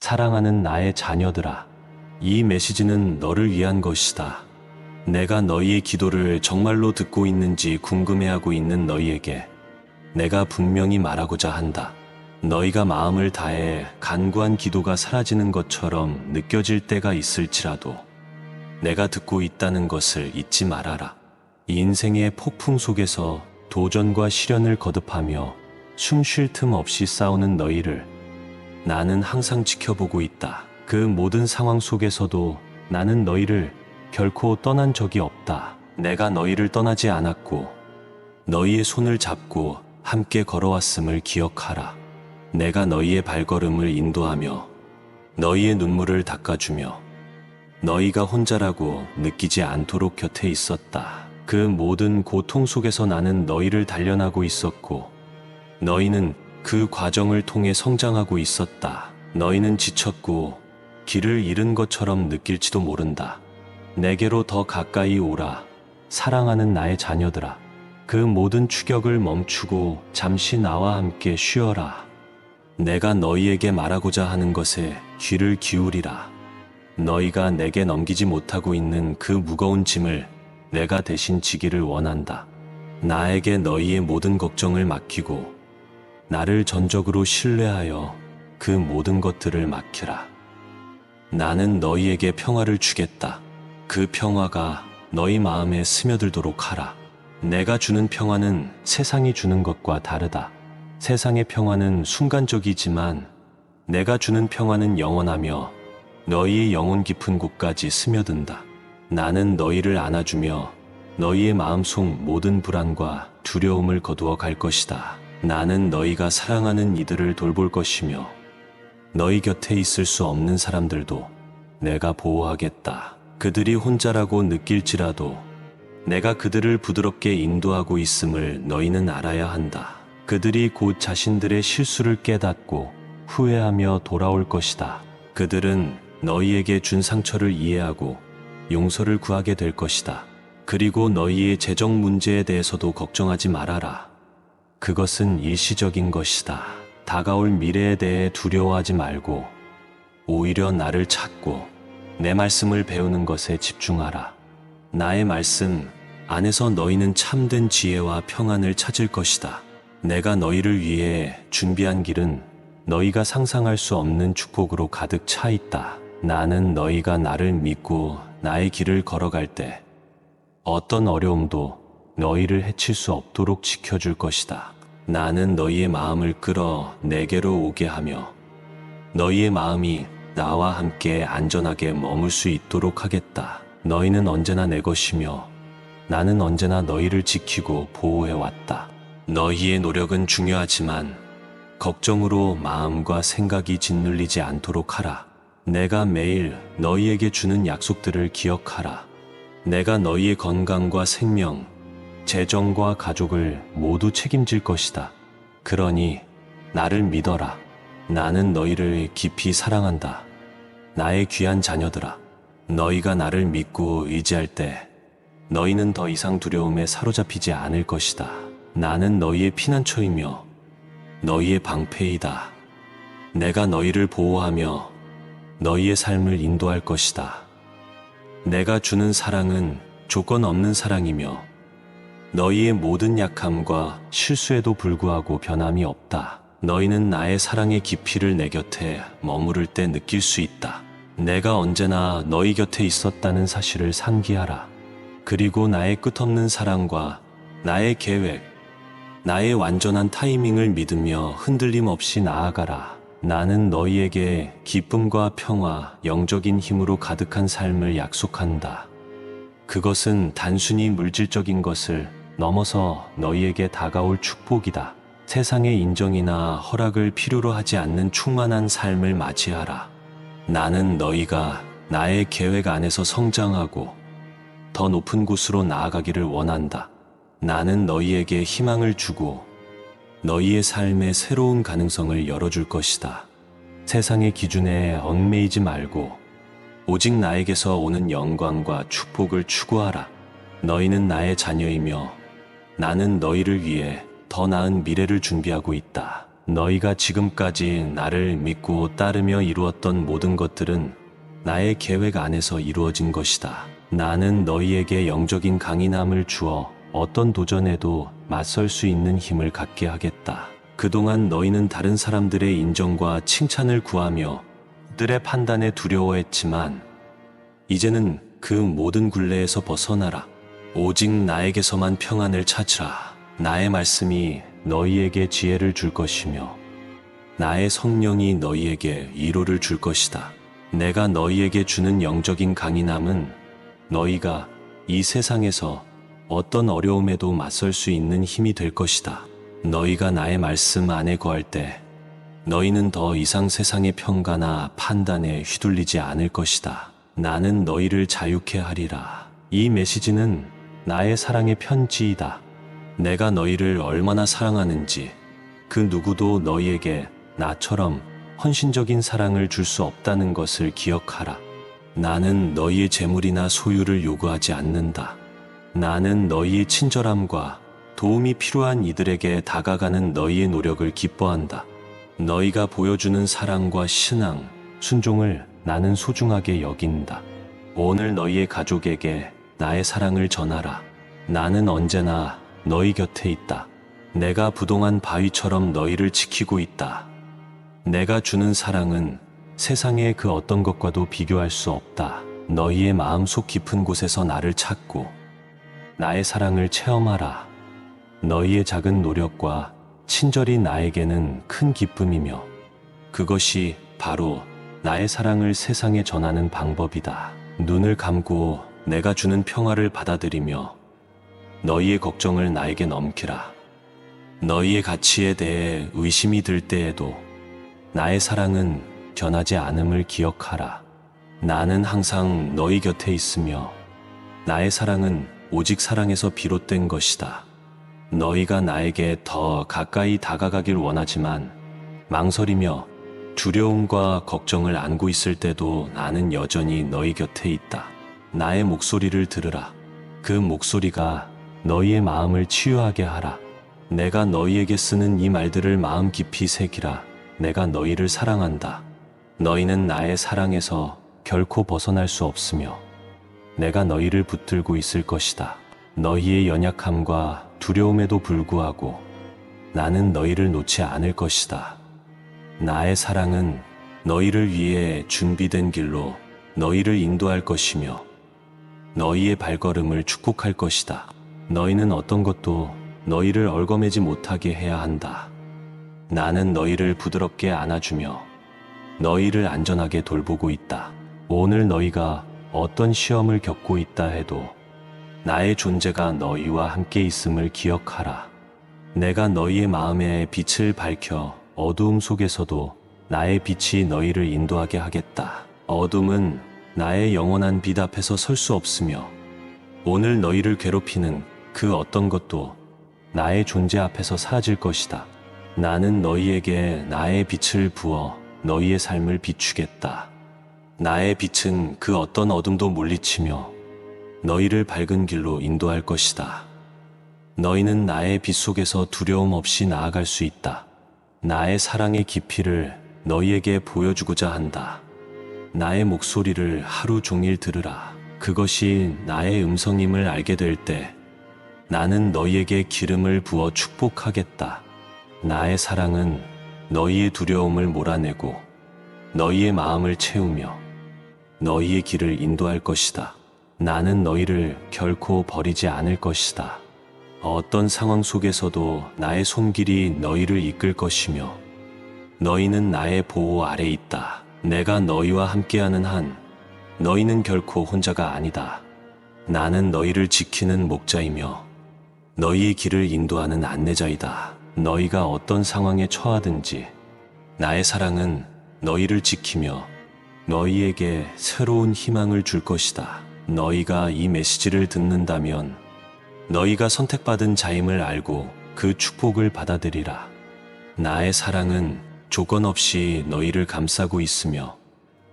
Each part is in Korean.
사랑하는 나의 자녀들아, 이 메시지는 너를 위한 것이다. 내가 너희의 기도를 정말로 듣고 있는지 궁금해하고 있는 너희에게 내가 분명히 말하고자 한다. 너희가 마음을 다해 간구한 기도가 사라지는 것처럼 느껴질 때가 있을지라도 내가 듣고 있다는 것을 잊지 말아라. 이 인생의 폭풍 속에서 도전과 시련을 거듭하며 숨 쉴 틈 없이 싸우는 너희를 나는 항상 지켜보고 있다. 그 모든 상황 속에서도 나는 너희를 결코 떠난 적이 없다. 내가 너희를 떠나지 않았고 너희의 손을 잡고 함께 걸어왔음을 기억하라. 내가 너희의 발걸음을 인도하며 너희의 눈물을 닦아주며 너희가 혼자라고 느끼지 않도록 곁에 있었다. 그 모든 고통 속에서 나는 너희를 단련하고 있었고 너희는 그 과정을 통해 성장하고 있었다. 너희는 지쳤고 길을 잃은 것처럼 느낄지도 모른다. 내게로 더 가까이 오라. 사랑하는 나의 자녀들아. 그 모든 추격을 멈추고 잠시 나와 함께 쉬어라. 내가 너희에게 말하고자 하는 것에 귀를 기울이라. 너희가 내게 넘기지 못하고 있는 그 무거운 짐을 내가 대신 지기를 원한다. 나에게 너희의 모든 걱정을 맡기고 나를 전적으로 신뢰하여 그 모든 것들을 맡기라. 나는 너희에게 평화를 주겠다. 그 평화가 너희 마음에 스며들도록 하라. 내가 주는 평화는 세상이 주는 것과 다르다. 세상의 평화는 순간적이지만 내가 주는 평화는 영원하며 너희의 영혼 깊은 곳까지 스며든다. 나는 너희를 안아주며 너희의 마음속 모든 불안과 두려움을 거두어 갈 것이다. 나는 너희가 사랑하는 이들을 돌볼 것이며 너희 곁에 있을 수 없는 사람들도 내가 보호하겠다. 그들이 혼자라고 느낄지라도 내가 그들을 부드럽게 인도하고 있음을 너희는 알아야 한다. 그들이 곧 자신들의 실수를 깨닫고 후회하며 돌아올 것이다. 그들은 너희에게 준 상처를 이해하고 용서를 구하게 될 것이다. 그리고 너희의 재정 문제에 대해서도 걱정하지 말아라. 그것은 일시적인 것이다. 다가올 미래에 대해 두려워하지 말고 오히려 나를 찾고 내 말씀을 배우는 것에 집중하라. 나의 말씀 안에서 너희는 참된 지혜와 평안을 찾을 것이다. 내가 너희를 위해 준비한 길은 너희가 상상할 수 없는 축복으로 가득 차 있다. 나는 너희가 나를 믿고 나의 길을 걸어갈 때 어떤 어려움도 너희를 해칠 수 없도록 지켜줄 것이다. 나는 너희의 마음을 끌어 내게로 오게 하며 너희의 마음이 나와 함께 안전하게 머물 수 있도록 하겠다. 너희는 언제나 내 것이며 나는 언제나 너희를 지키고 보호해왔다. 너희의 노력은 중요하지만 걱정으로 마음과 생각이 짓눌리지 않도록 하라. 내가 매일 너희에게 주는 약속들을 기억하라. 내가 너희의 건강과 생명, 재정과 가족을 모두 책임질 것이다. 그러니 나를 믿어라. 나는 너희를 깊이 사랑한다. 나의 귀한 자녀들아, 너희가 나를 믿고 의지할 때 너희는 더 이상 두려움에 사로잡히지 않을 것이다. 나는 너희의 피난처이며 너희의 방패이다. 내가 너희를 보호하며 너희의 삶을 인도할 것이다. 내가 주는 사랑은 조건 없는 사랑이며 너희의 모든 약함과 실수에도 불구하고 변함이 없다. 너희는 나의 사랑의 깊이를 내 곁에 머무를 때 느낄 수 있다. 내가 언제나 너희 곁에 있었다는 사실을 상기하라. 그리고 나의 끝없는 사랑과 나의 계획, 나의 완전한 타이밍을 믿으며 흔들림 없이 나아가라. 나는 너희에게 기쁨과 평화, 영적인 힘으로 가득한 삶을 약속한다. 그것은 단순히 물질적인 것을 넘어서 너희에게 다가올 축복이다. 세상의 인정이나 허락을 필요로 하지 않는 충만한 삶을 맞이하라. 나는 너희가 나의 계획 안에서 성장하고 더 높은 곳으로 나아가기를 원한다. 나는 너희에게 희망을 주고 너희의 삶에 새로운 가능성을 열어줄 것이다. 세상의 기준에 얽매이지 말고 오직 나에게서 오는 영광과 축복을 추구하라. 너희는 나의 자녀이며 나는 너희를 위해 더 나은 미래를 준비하고 있다. 너희가 지금까지 나를 믿고 따르며 이루었던 모든 것들은 나의 계획 안에서 이루어진 것이다. 나는 너희에게 영적인 강인함을 주어 어떤 도전에도 맞설 수 있는 힘을 갖게 하겠다. 그동안 너희는 다른 사람들의 인정과 칭찬을 구하며 들의 판단에 두려워했지만 이제는 그 모든 굴레에서 벗어나라. 오직 나에게서만 평안을 찾으라. 나의 말씀이 너희에게 지혜를 줄 것이며 나의 성령이 너희에게 위로를 줄 것이다. 내가 너희에게 주는 영적인 강인함은 너희가 이 세상에서 어떤 어려움에도 맞설 수 있는 힘이 될 것이다. 너희가 나의 말씀 안에 거할 때 너희는 더 이상 세상의 평가나 판단에 휘둘리지 않을 것이다. 나는 너희를 자유케 하리라. 이 메시지는 나의 사랑의 편지이다. 내가 너희를 얼마나 사랑하는지 그 누구도 너희에게 나처럼 헌신적인 사랑을 줄 수 없다는 것을 기억하라. 나는 너희의 재물이나 소유를 요구하지 않는다. 나는 너희의 친절함과 도움이 필요한 이들에게 다가가는 너희의 노력을 기뻐한다. 너희가 보여주는 사랑과 신앙, 순종을 나는 소중하게 여긴다. 오늘 너희의 가족에게 나의 사랑을 전하라. 나는 언제나 너희 곁에 있다. 내가 부동한 바위처럼 너희를 지키고 있다. 내가 주는 사랑은 세상의 그 어떤 것과도 비교할 수 없다. 너희의 마음속 깊은 곳에서 나를 찾고 나의 사랑을 체험하라. 너희의 작은 노력과 친절이 나에게는 큰 기쁨이며 그것이 바로 나의 사랑을 세상에 전하는 방법이다. 눈을 감고 내가 주는 평화를 받아들이며 너희의 걱정을 나에게 넘기라. 너희의 가치에 대해 의심이 들 때에도 나의 사랑은 변하지 않음을 기억하라. 나는 항상 너희 곁에 있으며 나의 사랑은 오직 사랑에서 비롯된 것이다. 너희가 나에게 더 가까이 다가가길 원하지만 망설이며 두려움과 걱정을 안고 있을 때도 나는 여전히 너희 곁에 있다. 나의 목소리를 들으라. 그 목소리가 너희의 마음을 치유하게 하라. 내가 너희에게 쓰는 이 말들을 마음 깊이 새기라. 내가 너희를 사랑한다. 너희는 나의 사랑에서 결코 벗어날 수 없으며 내가 너희를 붙들고 있을 것이다. 너희의 연약함과 두려움에도 불구하고 나는 너희를 놓지 않을 것이다. 나의 사랑은 너희를 위해 준비된 길로 너희를 인도할 것이며 너희의 발걸음을 축복할 것이다. 너희는 어떤 것도 너희를 얽어매지 못하게 해야 한다. 나는 너희를 부드럽게 안아주며 너희를 안전하게 돌보고 있다. 오늘 너희가 어떤 시험을 겪고 있다 해도 나의 존재가 너희와 함께 있음을 기억하라. 내가 너희의 마음에 빛을 밝혀 어두움 속에서도 나의 빛이 너희를 인도하게 하겠다. 어둠은 나의 영원한 빛 앞에서 설 수 없으며 오늘 너희를 괴롭히는 그 어떤 것도 나의 존재 앞에서 사라질 것이다. 나는 너희에게 나의 빛을 부어 너희의 삶을 비추겠다. 나의 빛은 그 어떤 어둠도 물리치며 너희를 밝은 길로 인도할 것이다. 너희는 나의 빛 속에서 두려움 없이 나아갈 수 있다. 나의 사랑의 깊이를 너희에게 보여주고자 한다. 나의 목소리를 하루 종일 들으라. 그것이 나의 음성임을 알게 될 때 나는 너희에게 기름을 부어 축복하겠다. 나의 사랑은 너희의 두려움을 몰아내고 너희의 마음을 채우며 너희의 길을 인도할 것이다. 나는 너희를 결코 버리지 않을 것이다. 어떤 상황 속에서도 나의 손길이 너희를 이끌 것이며 너희는 나의 보호 아래 있다. 내가 너희와 함께하는 한 너희는 결코 혼자가 아니다. 나는 너희를 지키는 목자이며 너희의 길을 인도하는 안내자이다. 너희가 어떤 상황에 처하든지 나의 사랑은 너희를 지키며 너희에게 새로운 희망을 줄 것이다. 너희가 이 메시지를 듣는다면 너희가 선택받은 자임을 알고 그 축복을 받아들이라. 나의 사랑은 조건 없이 너희를 감싸고 있으며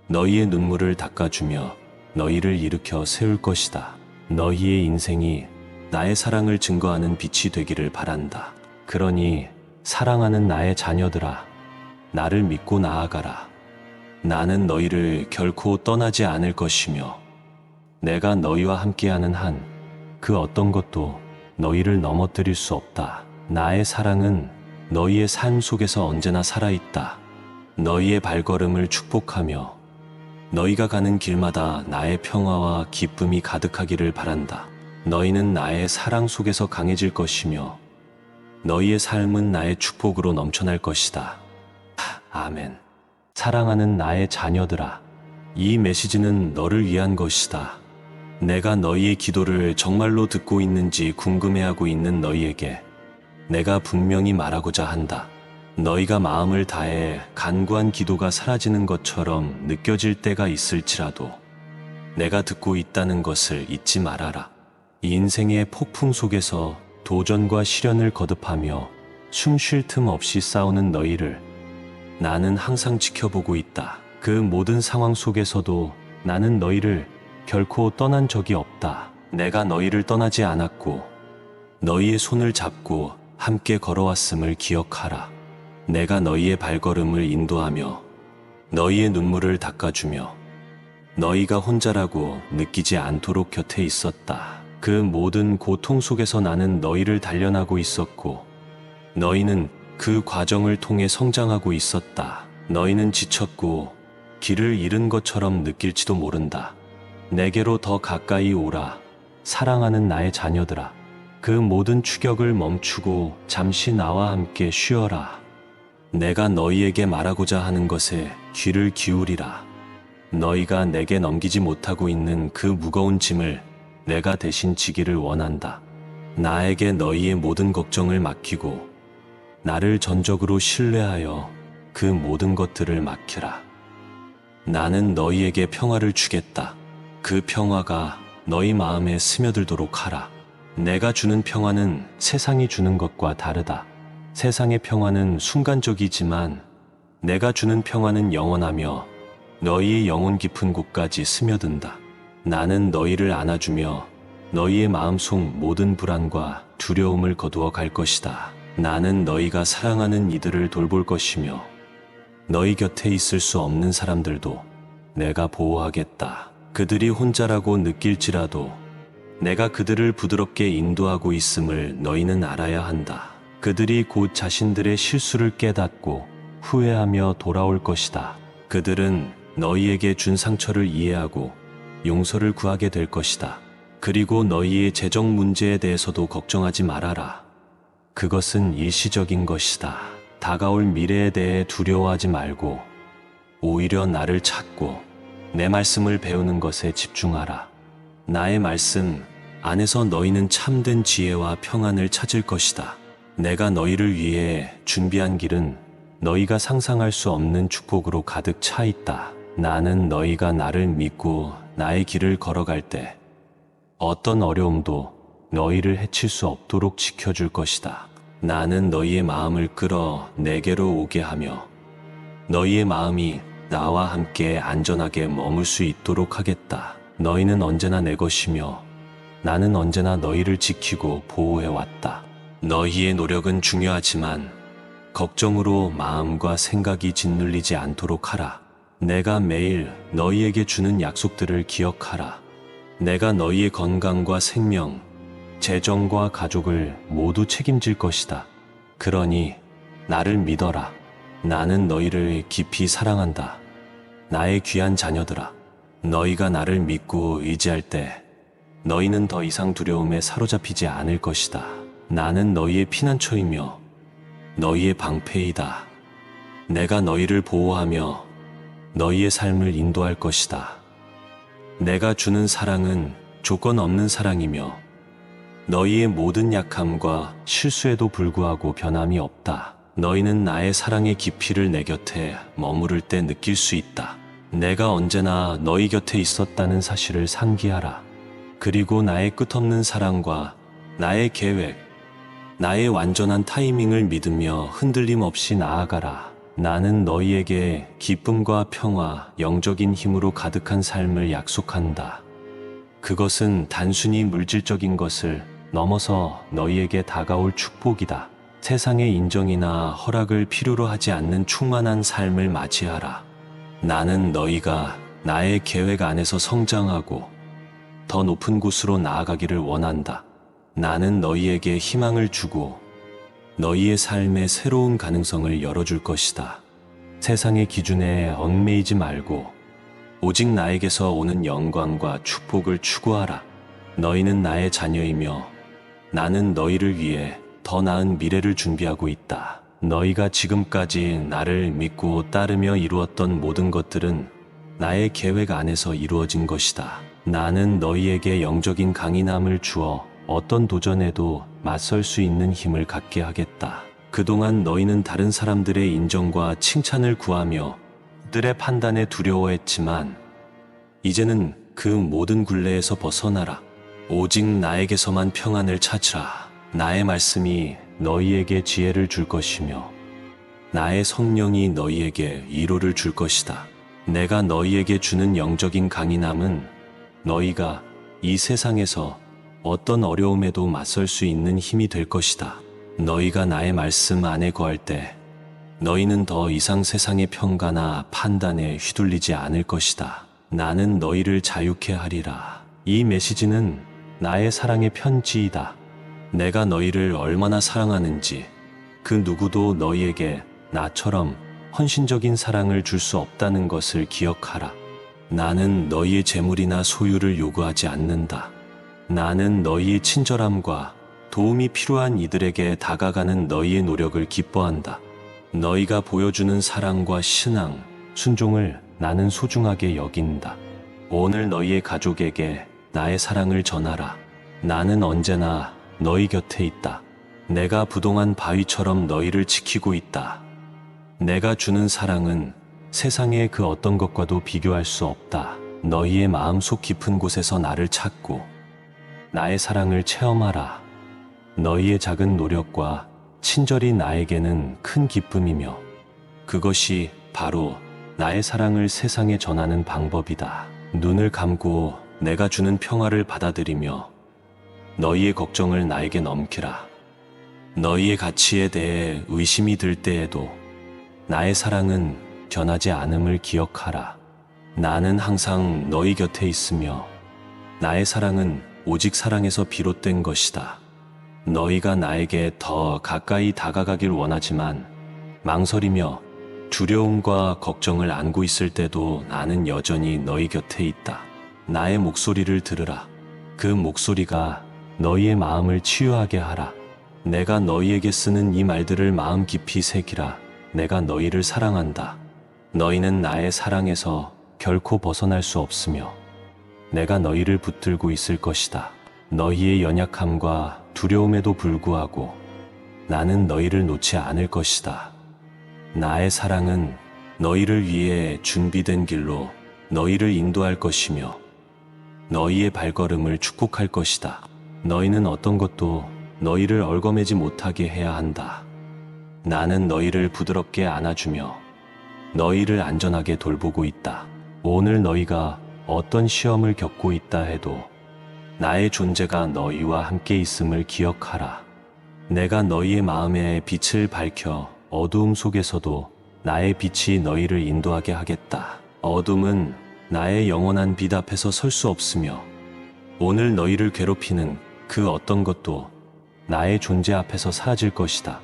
너희의 눈물을 닦아주며 너희를 일으켜 세울 것이다. 너희의 인생이 나의 사랑을 증거하는 빛이 되기를 바란다. 그러니 사랑하는 나의 자녀들아, 나를 믿고 나아가라. 나는 너희를 결코 떠나지 않을 것이며 내가 너희와 함께하는 한 그 어떤 것도 너희를 넘어뜨릴 수 없다. 나의 사랑은 너희의 삶 속에서 언제나 살아있다. 너희의 발걸음을 축복하며 너희가 가는 길마다 나의 평화와 기쁨이 가득하기를 바란다. 너희는 나의 사랑 속에서 강해질 것이며 너희의 삶은 나의 축복으로 넘쳐날 것이다. 아멘. 사랑하는 나의 자녀들아, 이 메시지는 너를 위한 것이다. 내가 너희의 기도를 정말로 듣고 있는지 궁금해하고 있는 너희에게 내가 분명히 말하고자 한다. 너희가 마음을 다해 간구한 기도가 사라지는 것처럼 느껴질 때가 있을지라도 내가 듣고 있다는 것을 잊지 말아라. 인생의 폭풍 속에서 도전과 시련을 거듭하며 숨 쉴 틈 없이 싸우는 너희를 나는 항상 지켜보고 있다. 그 모든 상황 속에서도 나는 너희를 결코 떠난 적이 없다. 내가 너희를 떠나지 않았고 너희의 손을 잡고 함께 걸어왔음을 기억하라. 내가 너희의 발걸음을 인도하며 너희의 눈물을 닦아주며 너희가 혼자라고 느끼지 않도록 곁에 있었다. 그 모든 고통 속에서 나는 너희를 단련하고 있었고 너희는 그 과정을 통해 성장하고 있었다. 너희는 지쳤고 길을 잃은 것처럼 느낄지도 모른다. 내게로 더 가까이 오라. 사랑하는 나의 자녀들아, 그 모든 추격을 멈추고 잠시 나와 함께 쉬어라. 내가 너희에게 말하고자 하는 것에 귀를 기울이라. 너희가 내게 넘기지 못하고 있는 그 무거운 짐을 내가 대신 지기를 원한다. 나에게 너희의 모든 걱정을 맡기고 나를 전적으로 신뢰하여 그 모든 것들을 맡기라. 나는 너희에게 평화를 주겠다. 그 평화가 너희 마음에 스며들도록 하라. 내가 주는 평화는 세상이 주는 것과 다르다. 세상의 평화는 순간적이지만 내가 주는 평화는 영원하며 너희의 영혼 깊은 곳까지 스며든다. 나는 너희를 안아주며 너희의 마음속 모든 불안과 두려움을 거두어 갈 것이다. 나는 너희가 사랑하는 이들을 돌볼 것이며 너희 곁에 있을 수 없는 사람들도 내가 보호하겠다. 그들이 혼자라고 느낄지라도 내가 그들을 부드럽게 인도하고 있음을 너희는 알아야 한다. 그들이 곧 자신들의 실수를 깨닫고 후회하며 돌아올 것이다. 그들은 너희에게 준 상처를 이해하고 용서를 구하게 될 것이다. 그리고 너희의 재정 문제에 대해서도 걱정하지 말아라. 그것은 일시적인 것이다. 다가올 미래에 대해 두려워하지 말고 오히려 나를 찾고 내 말씀을 배우는 것에 집중하라. 나의 말씀 안에서 너희는 참된 지혜와 평안을 찾을 것이다. 내가 너희를 위해 준비한 길은 너희가 상상할 수 없는 축복으로 가득 차 있다. 나는 너희가 나를 믿고 나의 길을 걸어갈 때 어떤 어려움도 너희를 해칠 수 없도록 지켜줄 것이다. 나는 너희의 마음을 끌어 내게로 오게 하며 너희의 마음이 나와 함께 안전하게 머물 수 있도록 하겠다. 너희는 언제나 내 것이며 나는 언제나 너희를 지키고 보호해왔다. 너희의 노력은 중요하지만 걱정으로 마음과 생각이 짓눌리지 않도록 하라. 내가 매일 너희에게 주는 약속들을 기억하라. 내가 너희의 건강과 생명, 재정과 가족을 모두 책임질 것이다. 그러니 나를 믿어라. 나는 너희를 깊이 사랑한다. 나의 귀한 자녀들아, 너희가 나를 믿고 의지할 때 너희는 더 이상 두려움에 사로잡히지 않을 것이다. 나는 너희의 피난처이며 너희의 방패이다. 내가 너희를 보호하며 너희의 삶을 인도할 것이다. 내가 주는 사랑은 조건 없는 사랑이며 너희의 모든 약함과 실수에도 불구하고 변함이 없다. 너희는 나의 사랑의 깊이를 내 곁에 머무를 때 느낄 수 있다. 내가 언제나 너희 곁에 있었다는 사실을 상기하라. 그리고 나의 끝없는 사랑과 나의 계획, 나의 완전한 타이밍을 믿으며 흔들림 없이 나아가라. 나는 너희에게 기쁨과 평화, 영적인 힘으로 가득한 삶을 약속한다. 그것은 단순히 물질적인 것을 넘어서 너희에게 다가올 축복이다. 세상의 인정이나 허락을 필요로 하지 않는 충만한 삶을 맞이하라. 나는 너희가 나의 계획 안에서 성장하고 더 높은 곳으로 나아가기를 원한다. 나는 너희에게 희망을 주고 너희의 삶에 새로운 가능성을 열어줄 것이다. 세상의 기준에 얽매이지 말고 오직 나에게서 오는 영광과 축복을 추구하라. 너희는 나의 자녀이며 나는 너희를 위해 더 나은 미래를 준비하고 있다. 너희가 지금까지 나를 믿고 따르며 이루었던 모든 것들은 나의 계획 안에서 이루어진 것이다. 나는 너희에게 영적인 강인함을 주어 어떤 도전에도 맞설 수 있는 힘을 갖게 하겠다. 그동안 너희는 다른 사람들의 인정과 칭찬을 구하며 그들의 판단에 두려워했지만 이제는 그 모든 굴레에서 벗어나라. 오직 나에게서만 평안을 찾으라. 나의 말씀이 너희에게 지혜를 줄 것이며 나의 성령이 너희에게 위로를 줄 것이다. 내가 너희에게 주는 영적인 강인함은 너희가 이 세상에서 어떤 어려움에도 맞설 수 있는 힘이 될 것이다. 너희가 나의 말씀 안에 거할 때 너희는 더 이상 세상의 평가나 판단에 휘둘리지 않을 것이다. 나는 너희를 자유케 하리라. 이 메시지는 나의 사랑의 편지이다. 내가 너희를 얼마나 사랑하는지 그 누구도 너희에게 나처럼 헌신적인 사랑을 줄 수 없다는 것을 기억하라. 나는 너희의 재물이나 소유를 요구하지 않는다. 나는 너희의 친절함과 도움이 필요한 이들에게 다가가는 너희의 노력을 기뻐한다. 너희가 보여주는 사랑과 신앙, 순종을 나는 소중하게 여긴다. 오늘 너희의 가족에게 나의 사랑을 전하라. 나는 언제나 너희 곁에 있다. 내가 부동한 바위처럼 너희를 지키고 있다. 내가 주는 사랑은 세상의 그 어떤 것과도 비교할 수 없다. 너희의 마음속 깊은 곳에서 나를 찾고 나의 사랑을 체험하라. 너희의 작은 노력과 친절이 나에게는 큰 기쁨이며 그것이 바로 나의 사랑을 세상에 전하는 방법이다. 눈을 감고 내가 주는 평화를 받아들이며 너희의 걱정을 나에게 넘기라. 너희의 가치에 대해 의심이 들 때에도 나의 사랑은 변하지 않음을 기억하라. 나는 항상 너희 곁에 있으며 나의 사랑은 오직 사랑에서 비롯된 것이다. 너희가 나에게 더 가까이 다가가길 원하지만 망설이며 두려움과 걱정을 안고 있을 때도 나는 여전히 너희 곁에 있다. 나의 목소리를 들으라. 그 목소리가 너희의 마음을 치유하게 하라. 내가 너희에게 쓰는 이 말들을 마음 깊이 새기라. 내가 너희를 사랑한다. 너희는 나의 사랑에서 결코 벗어날 수 없으며 내가 너희를 붙들고 있을 것이다. 너희의 연약함과 두려움에도 불구하고 나는 너희를 놓지 않을 것이다. 나의 사랑은 너희를 위해 준비된 길로 너희를 인도할 것이며 너희의 발걸음을 축복할 것이다. 너희는 어떤 것도 너희를 얽어매지 못하게 해야 한다. 나는 너희를 부드럽게 안아주며 너희를 안전하게 돌보고 있다. 오늘 너희가 어떤 시험을 겪고 있다 해도 나의 존재가 너희와 함께 있음을 기억하라. 내가 너희의 마음에 빛을 밝혀 어두움 속에서도 나의 빛이 너희를 인도하게 하겠다. 어둠은 나의 영원한 빛 앞에서 설 수 없으며 오늘 너희를 괴롭히는 그 어떤 것도 나의 존재 앞에서 사라질 것이다.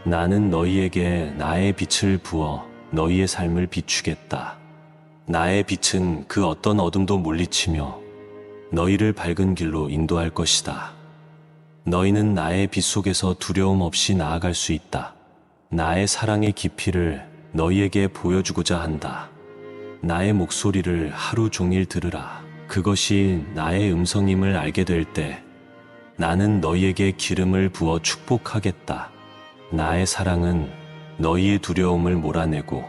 나는 너희에게 나의 빛을 부어 너희의 삶을 비추겠다. 나의 빛은 그 어떤 어둠도 물리치며 너희를 밝은 길로 인도할 것이다. 너희는 나의 빛 속에서 두려움 없이 나아갈 수 있다. 나의 사랑의 깊이를 너희에게 보여주고자 한다. 나의 목소리를 하루 종일 들으라. 그것이 나의 음성임을 알게 될 때 나는 너희에게 기름을 부어 축복하겠다. 나의 사랑은 너희의 두려움을 몰아내고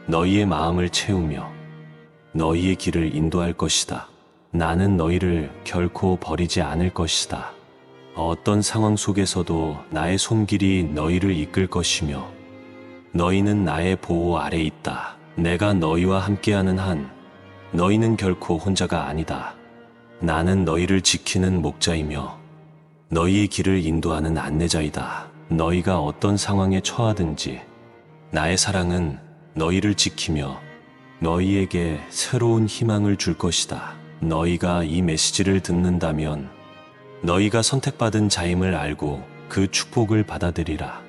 너희의 마음을 채우며 너희의 길을 인도할 것이다. 나는 너희를 결코 버리지 않을 것이다. 어떤 상황 속에서도 나의 손길이 너희를 이끌 것이며 너희는 나의 보호 아래 있다. 내가 너희와 함께하는 한 너희는 결코 혼자가 아니다. 나는 너희를 지키는 목자이며 너희의 길을 인도하는 안내자이다. 너희가 어떤 상황에 처하든지 나의 사랑은 너희를 지키며 너희에게 새로운 희망을 줄 것이다. 너희가 이 메시지를 듣는다면 너희가 선택받은 자임을 알고 그 축복을 받아들이라.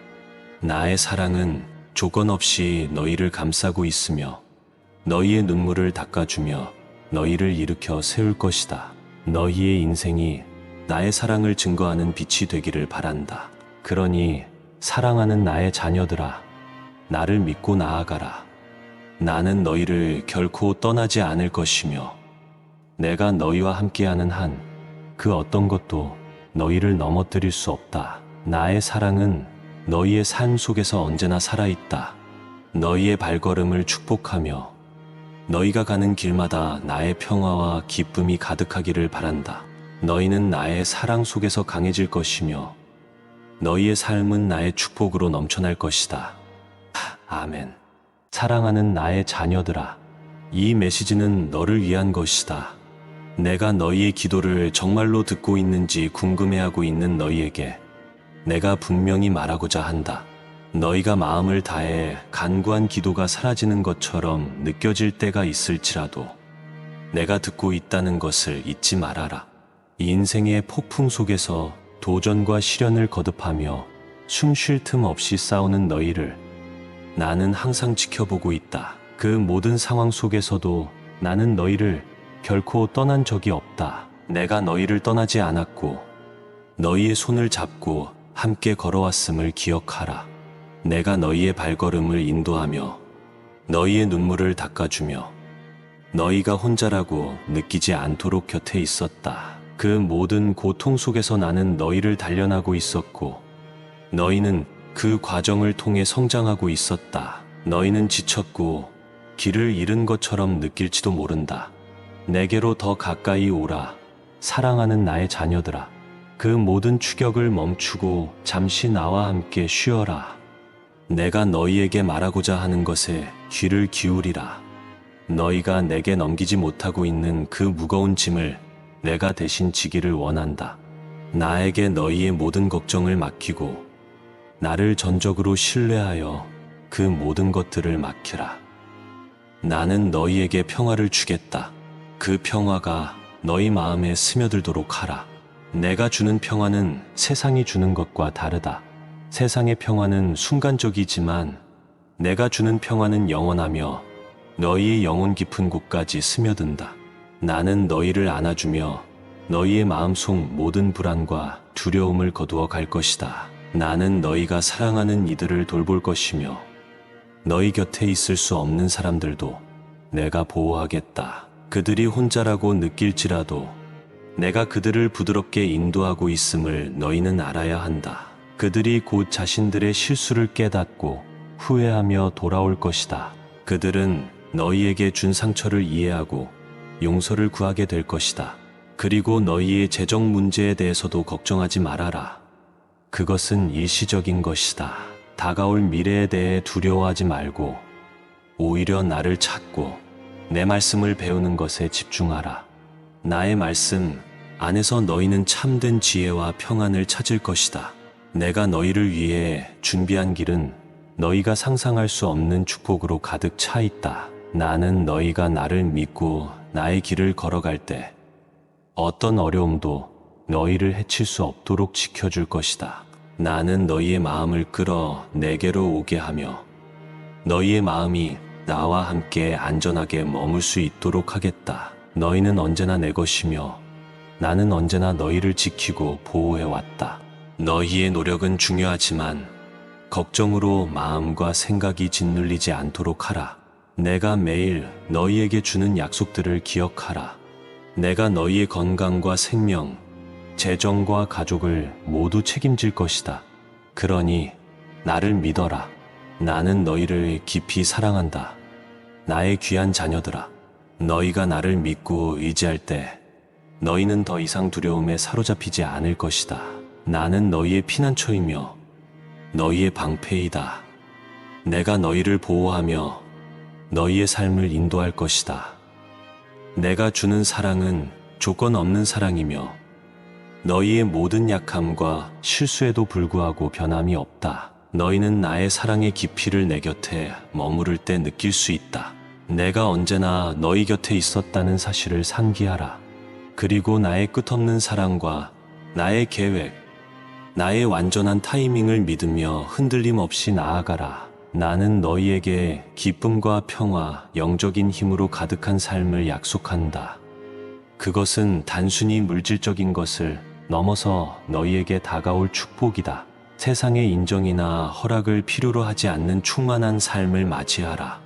나의 사랑은 조건 없이 너희를 감싸고 있으며 너희의 눈물을 닦아주며 너희를 일으켜 세울 것이다. 너희의 인생이 나의 사랑을 증거하는 빛이 되기를 바란다. 그러니 사랑하는 나의 자녀들아, 나를 믿고 나아가라. 나는 너희를 결코 떠나지 않을 것이며 내가 너희와 함께하는 한 그 어떤 것도 너희를 넘어뜨릴 수 없다. 나의 사랑은 너희의 삶 속에서 언제나 살아있다. 너희의 발걸음을 축복하며 너희가 가는 길마다 나의 평화와 기쁨이 가득하기를 바란다. 너희는 나의 사랑 속에서 강해질 것이며 너희의 삶은 나의 축복으로 넘쳐날 것이다. 아멘. 사랑하는 나의 자녀들아, 이 메시지는 너를 위한 것이다. 내가 너희의 기도를 정말로 듣고 있는지 궁금해하고 있는 너희에게 내가 분명히 말하고자 한다. 너희가 마음을 다해 간구한 기도가 사라지는 것처럼 느껴질 때가 있을지라도 내가 듣고 있다는 것을 잊지 말아라. 인생의 폭풍 속에서 도전과 시련을 거듭하며 숨 쉴 틈 없이 싸우는 너희를 나는 항상 지켜보고 있다. 그 모든 상황 속에서도 나는 너희를 결코 떠난 적이 없다. 내가 너희를 떠나지 않았고 너희의 손을 잡고 함께 걸어왔음을 기억하라. 내가 너희의 발걸음을 인도하며 너희의 눈물을 닦아주며 너희가 혼자라고 느끼지 않도록 곁에 있었다. 그 모든 고통 속에서 나는 너희를 단련하고 있었고 너희는 그 과정을 통해 성장하고 있었다. 너희는 지쳤고 길을 잃은 것처럼 느낄지도 모른다. 내게로 더 가까이 오라. 사랑하는 나의 자녀들아, 그 모든 추격을 멈추고 잠시 나와 함께 쉬어라. 내가 너희에게 말하고자 하는 것에 귀를 기울이라. 너희가 내게 넘기지 못하고 있는 그 무거운 짐을 내가 대신 지기를 원한다. 나에게 너희의 모든 걱정을 맡기고 나를 전적으로 신뢰하여 그 모든 것들을 맡기라. 나는 너희에게 평화를 주겠다. 그 평화가 너희 마음에 스며들도록 하라. 내가 주는 평화는 세상이 주는 것과 다르다. 세상의 평화는 순간적이지만 내가 주는 평화는 영원하며 너희의 영혼 깊은 곳까지 스며든다. 나는 너희를 안아주며 너희의 마음속 모든 불안과 두려움을 거두어 갈 것이다. 나는 너희가 사랑하는 이들을 돌볼 것이며 너희 곁에 있을 수 없는 사람들도 내가 보호하겠다. 그들이 혼자라고 느낄지라도 내가 그들을 부드럽게 인도하고 있음을 너희는 알아야 한다. 그들이 곧 자신들의 실수를 깨닫고 후회하며 돌아올 것이다. 그들은 너희에게 준 상처를 이해하고 용서를 구하게 될 것이다. 그리고 너희의 재정 문제에 대해서도 걱정하지 말아라. 그것은 일시적인 것이다. 다가올 미래에 대해 두려워하지 말고 오히려 나를 찾고 내 말씀을 배우는 것에 집중하라. 나의 말씀 안에서 너희는 참된 지혜와 평안을 찾을 것이다. 내가 너희를 위해 준비한 길은 너희가 상상할 수 없는 축복으로 가득 차 있다. 나는 너희가 나를 믿고 나의 길을 걸어갈 때 어떤 어려움도 너희를 해칠 수 없도록 지켜줄 것이다. 나는 너희의 마음을 끌어 내게로 오게 하며 너희의 마음이 나와 함께 안전하게 머물 수 있도록 하겠다. 너희는 언제나 내 것이며 나는 언제나 너희를 지키고 보호해왔다. 너희의 노력은 중요하지만 걱정으로 마음과 생각이 짓눌리지 않도록 하라. 내가 매일 너희에게 주는 약속들을 기억하라. 내가 너희의 건강과 생명, 재정과 가족을 모두 책임질 것이다. 그러니 나를 믿어라. 나는 너희를 깊이 사랑한다. 나의 귀한 자녀들아, 너희가 나를 믿고 의지할 때 너희는 더 이상 두려움에 사로잡히지 않을 것이다. 나는 너희의 피난처이며 너희의 방패이다. 내가 너희를 보호하며 너희의 삶을 인도할 것이다. 내가 주는 사랑은 조건 없는 사랑이며 너희의 모든 약함과 실수에도 불구하고 변함이 없다. 너희는 나의 사랑의 깊이를 내 곁에 머무를 때 느낄 수 있다. 내가 언제나 너희 곁에 있었다는 사실을 상기하라. 그리고 나의 끝없는 사랑과 나의 계획, 나의 완전한 타이밍을 믿으며 흔들림 없이 나아가라. 나는 너희에게 기쁨과 평화, 영적인 힘으로 가득한 삶을 약속한다. 그것은 단순히 물질적인 것을 넘어서 너희에게 다가올 축복이다. 세상의 인정이나 허락을 필요로 하지 않는 충만한 삶을 맞이하라.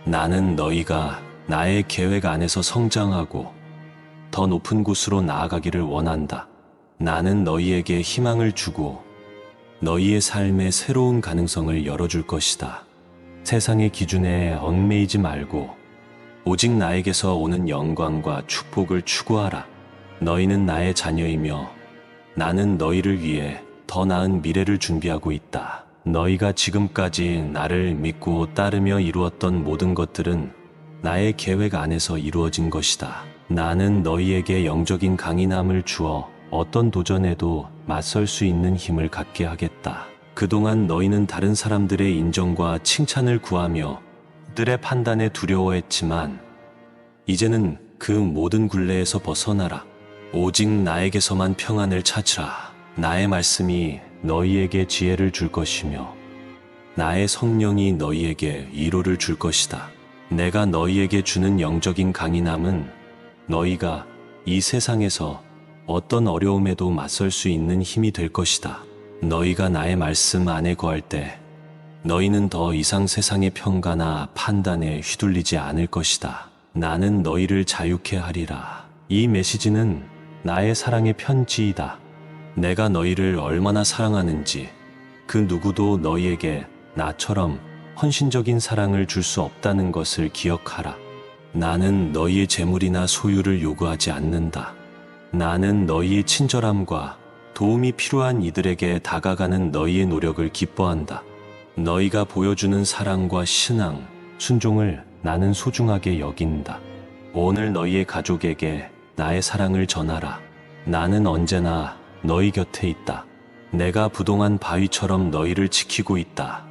나는 너희가 나의 계획 안에서 성장하고 더 높은 곳으로 나아가기를 원한다. 나는 너희에게 희망을 주고 너희의 삶에 새로운 가능성을 열어줄 것이다. 세상의 기준에 얽매이지 말고 오직 나에게서 오는 영광과 축복을 추구하라. 너희는 나의 자녀이며 나는 너희를 위해 더 나은 미래를 준비하고 있다. 너희가 지금까지 나를 믿고 따르며 이루었던 모든 것들은 나의 계획 안에서 이루어진 것이다. 나는 너희에게 영적인 강인함을 주어 어떤 도전에도 맞설 수 있는 힘을 갖게 하겠다. 그동안 너희는 다른 사람들의 인정과 칭찬을 구하며 들의 판단에 두려워했지만 이제는 그 모든 굴레에서 벗어나라. 오직 나에게서만 평안을 찾으라. 나의 말씀이 너희에게 지혜를 줄 것이며 나의 성령이 너희에게 위로를 줄 것이다. 내가 너희에게 주는 영적인 강인함은 너희가 이 세상에서 어떤 어려움에도 맞설 수 있는 힘이 될 것이다. 너희가 나의 말씀 안에 거할 때 너희는 더 이상 세상의 평가나 판단에 휘둘리지 않을 것이다. 나는 너희를 자유케 하리라. 이 메시지는 나의 사랑의 편지이다. 내가 너희를 얼마나 사랑하는지 그 누구도 너희에게 나처럼 헌신적인 사랑을 줄 수 없다는 것을 기억하라. 나는 너희의 재물이나 소유를 요구하지 않는다. 나는 너희의 친절함과 도움이 필요한 이들에게 다가가는 너희의 노력을 기뻐한다. 너희가 보여주는 사랑과 신앙, 순종을 나는 소중하게 여긴다. 오늘 너희의 가족에게 나의 사랑을 전하라. 나는 언제나 너희 곁에 있다. 내가 부동한 바위처럼 너희를 지키고 있다.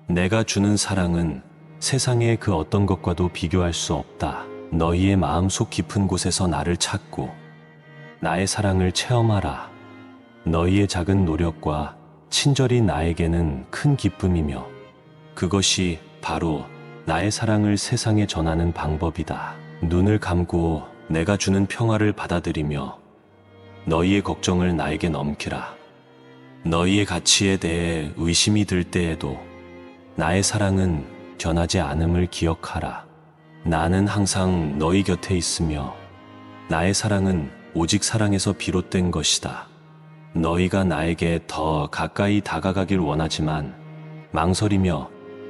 내가 주는 사랑은 세상의 그 어떤 것과도 비교할 수 없다. 너희의 마음속 깊은 곳에서 나를 찾고 나의 사랑을 체험하라. 너희의 작은 노력과 친절이 나에게는 큰 기쁨이며 그것이 바로 나의 사랑을 세상에 전하는 방법이다. 눈을 감고 내가 주는 평화를 받아들이며 너희의 걱정을 나에게 넘기라. 너희의 가치에 대해 의심이 들 때에도 나의 사랑은 변하지 않음을 기억하라. 나는 항상 너희 곁에 있으며 나의 사랑은 오직 사랑에서 비롯된 것이다. 너희가 나에게 더 가까이 다가가길 원하지만 망설이며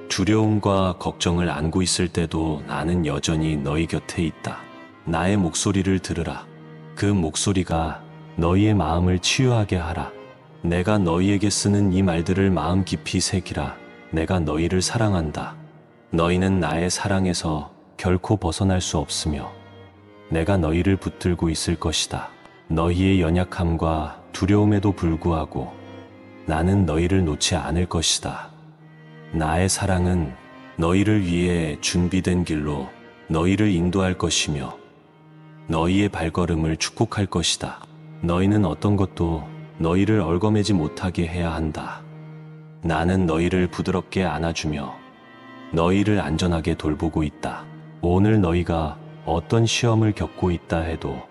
두려움과 걱정을 안고 있을 때도 나는 여전히 너희 곁에 있다. 나의 목소리를 들으라. 그 목소리가 너희의 마음을 치유하게 하라. 내가 너희에게 쓰는 이 말들을 마음 깊이 새기라. 내가 너희를 사랑한다. 너희는 나의 사랑에서 결코 벗어날 수 없으며 내가 너희를 붙들고 있을 것이다. 너희의 연약함과 두려움에도 불구하고 나는 너희를 놓지 않을 것이다. 나의 사랑은 너희를 위해 준비된 길로 너희를 인도할 것이며 너희의 발걸음을 축복할 것이다. 너희는 어떤 것도 너희를 얽어매지 못하게 해야 한다. 나는 너희를 부드럽게 안아주며 너희를 안전하게 돌보고 있다. 오늘 너희가 어떤 시험을 겪고 있다 해도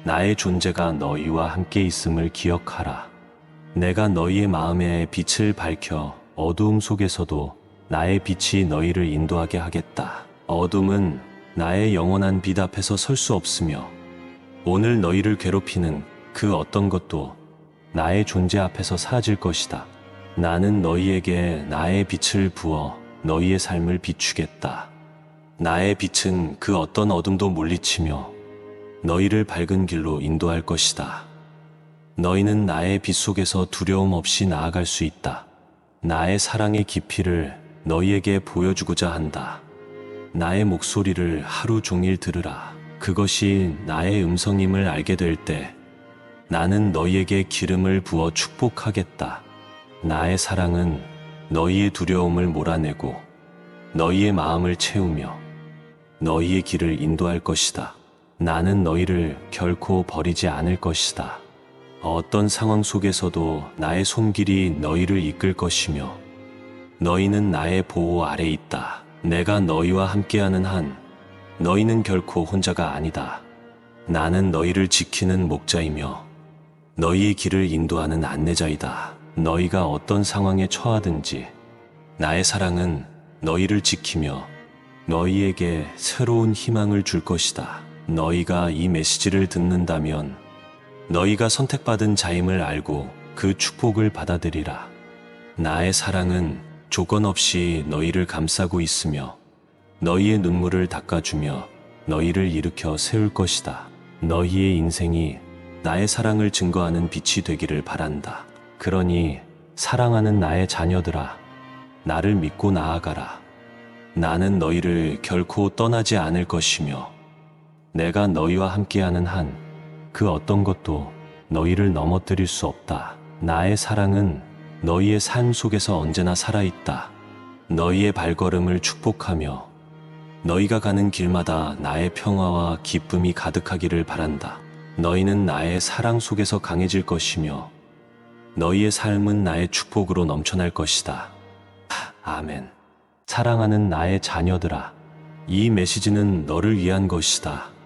나의 존재가 너희와 함께 있음을 기억하라. 내가 너희의 마음에 빛을 밝혀 어두움 속에서도 나의 빛이 너희를 인도하게 하겠다. 어둠은 나의 영원한 빛 앞에서 설 수 없으며 오늘 너희를 괴롭히는 그 어떤 것도 나의 존재 앞에서 사라질 것이다. 나는 너희에게 나의 빛을 부어 너희의 삶을 비추겠다. 나의 빛은 그 어떤 어둠도 물리치며 너희를 밝은 길로 인도할 것이다. 너희는 나의 빛 속에서 두려움 없이 나아갈 수 있다. 나의 사랑의 깊이를 너희에게 보여주고자 한다. 나의 목소리를 하루 종일 들으라. 그것이 나의 음성임을 알게 될 때 나는 너희에게 기름을 부어 축복하겠다. 나의 사랑은 너희의 두려움을 몰아내고 너희의 마음을 채우며 너희의 길을 인도할 것이다. 나는 너희를 결코 버리지 않을 것이다. 어떤 상황 속에서도 나의 손길이 너희를 이끌 것이며 너희는 나의 보호 아래 있다. 내가 너희와 함께하는 한 너희는 결코 혼자가 아니다. 나는 너희를 지키는 목자이며 너희의 길을 인도하는 안내자이다. 너희가 어떤 상황에 처하든지 나의 사랑은 너희를 지키며 너희에게 새로운 희망을 줄 것이다. 너희가 이 메시지를 듣는다면 너희가 선택받은 자임을 알고 그 축복을 받아들이라. 나의 사랑은 조건 없이 너희를 감싸고 있으며 너희의 눈물을 닦아주며 너희를 일으켜 세울 것이다. 너희의 인생이 나의 사랑을 증거하는 빛이 되기를 바란다. 그러니 사랑하는 나의 자녀들아, 나를 믿고 나아가라. 나는 너희를 결코 떠나지 않을 것이며 내가 너희와 함께하는 한 그 어떤 것도 너희를 넘어뜨릴 수 없다. 나의 사랑은 너희의 삶 속에서 언제나 살아있다. 너희의 발걸음을 축복하며 너희가 가는 길마다 나의 평화와 기쁨이 가득하기를 바란다. 너희는 나의 사랑 속에서 강해질 것이며 너희의 삶은 나의 축복으로 넘쳐날 것이다. 아멘. 사랑하는 나의 자녀들아, 이 메시지는 너를 위한 것이다.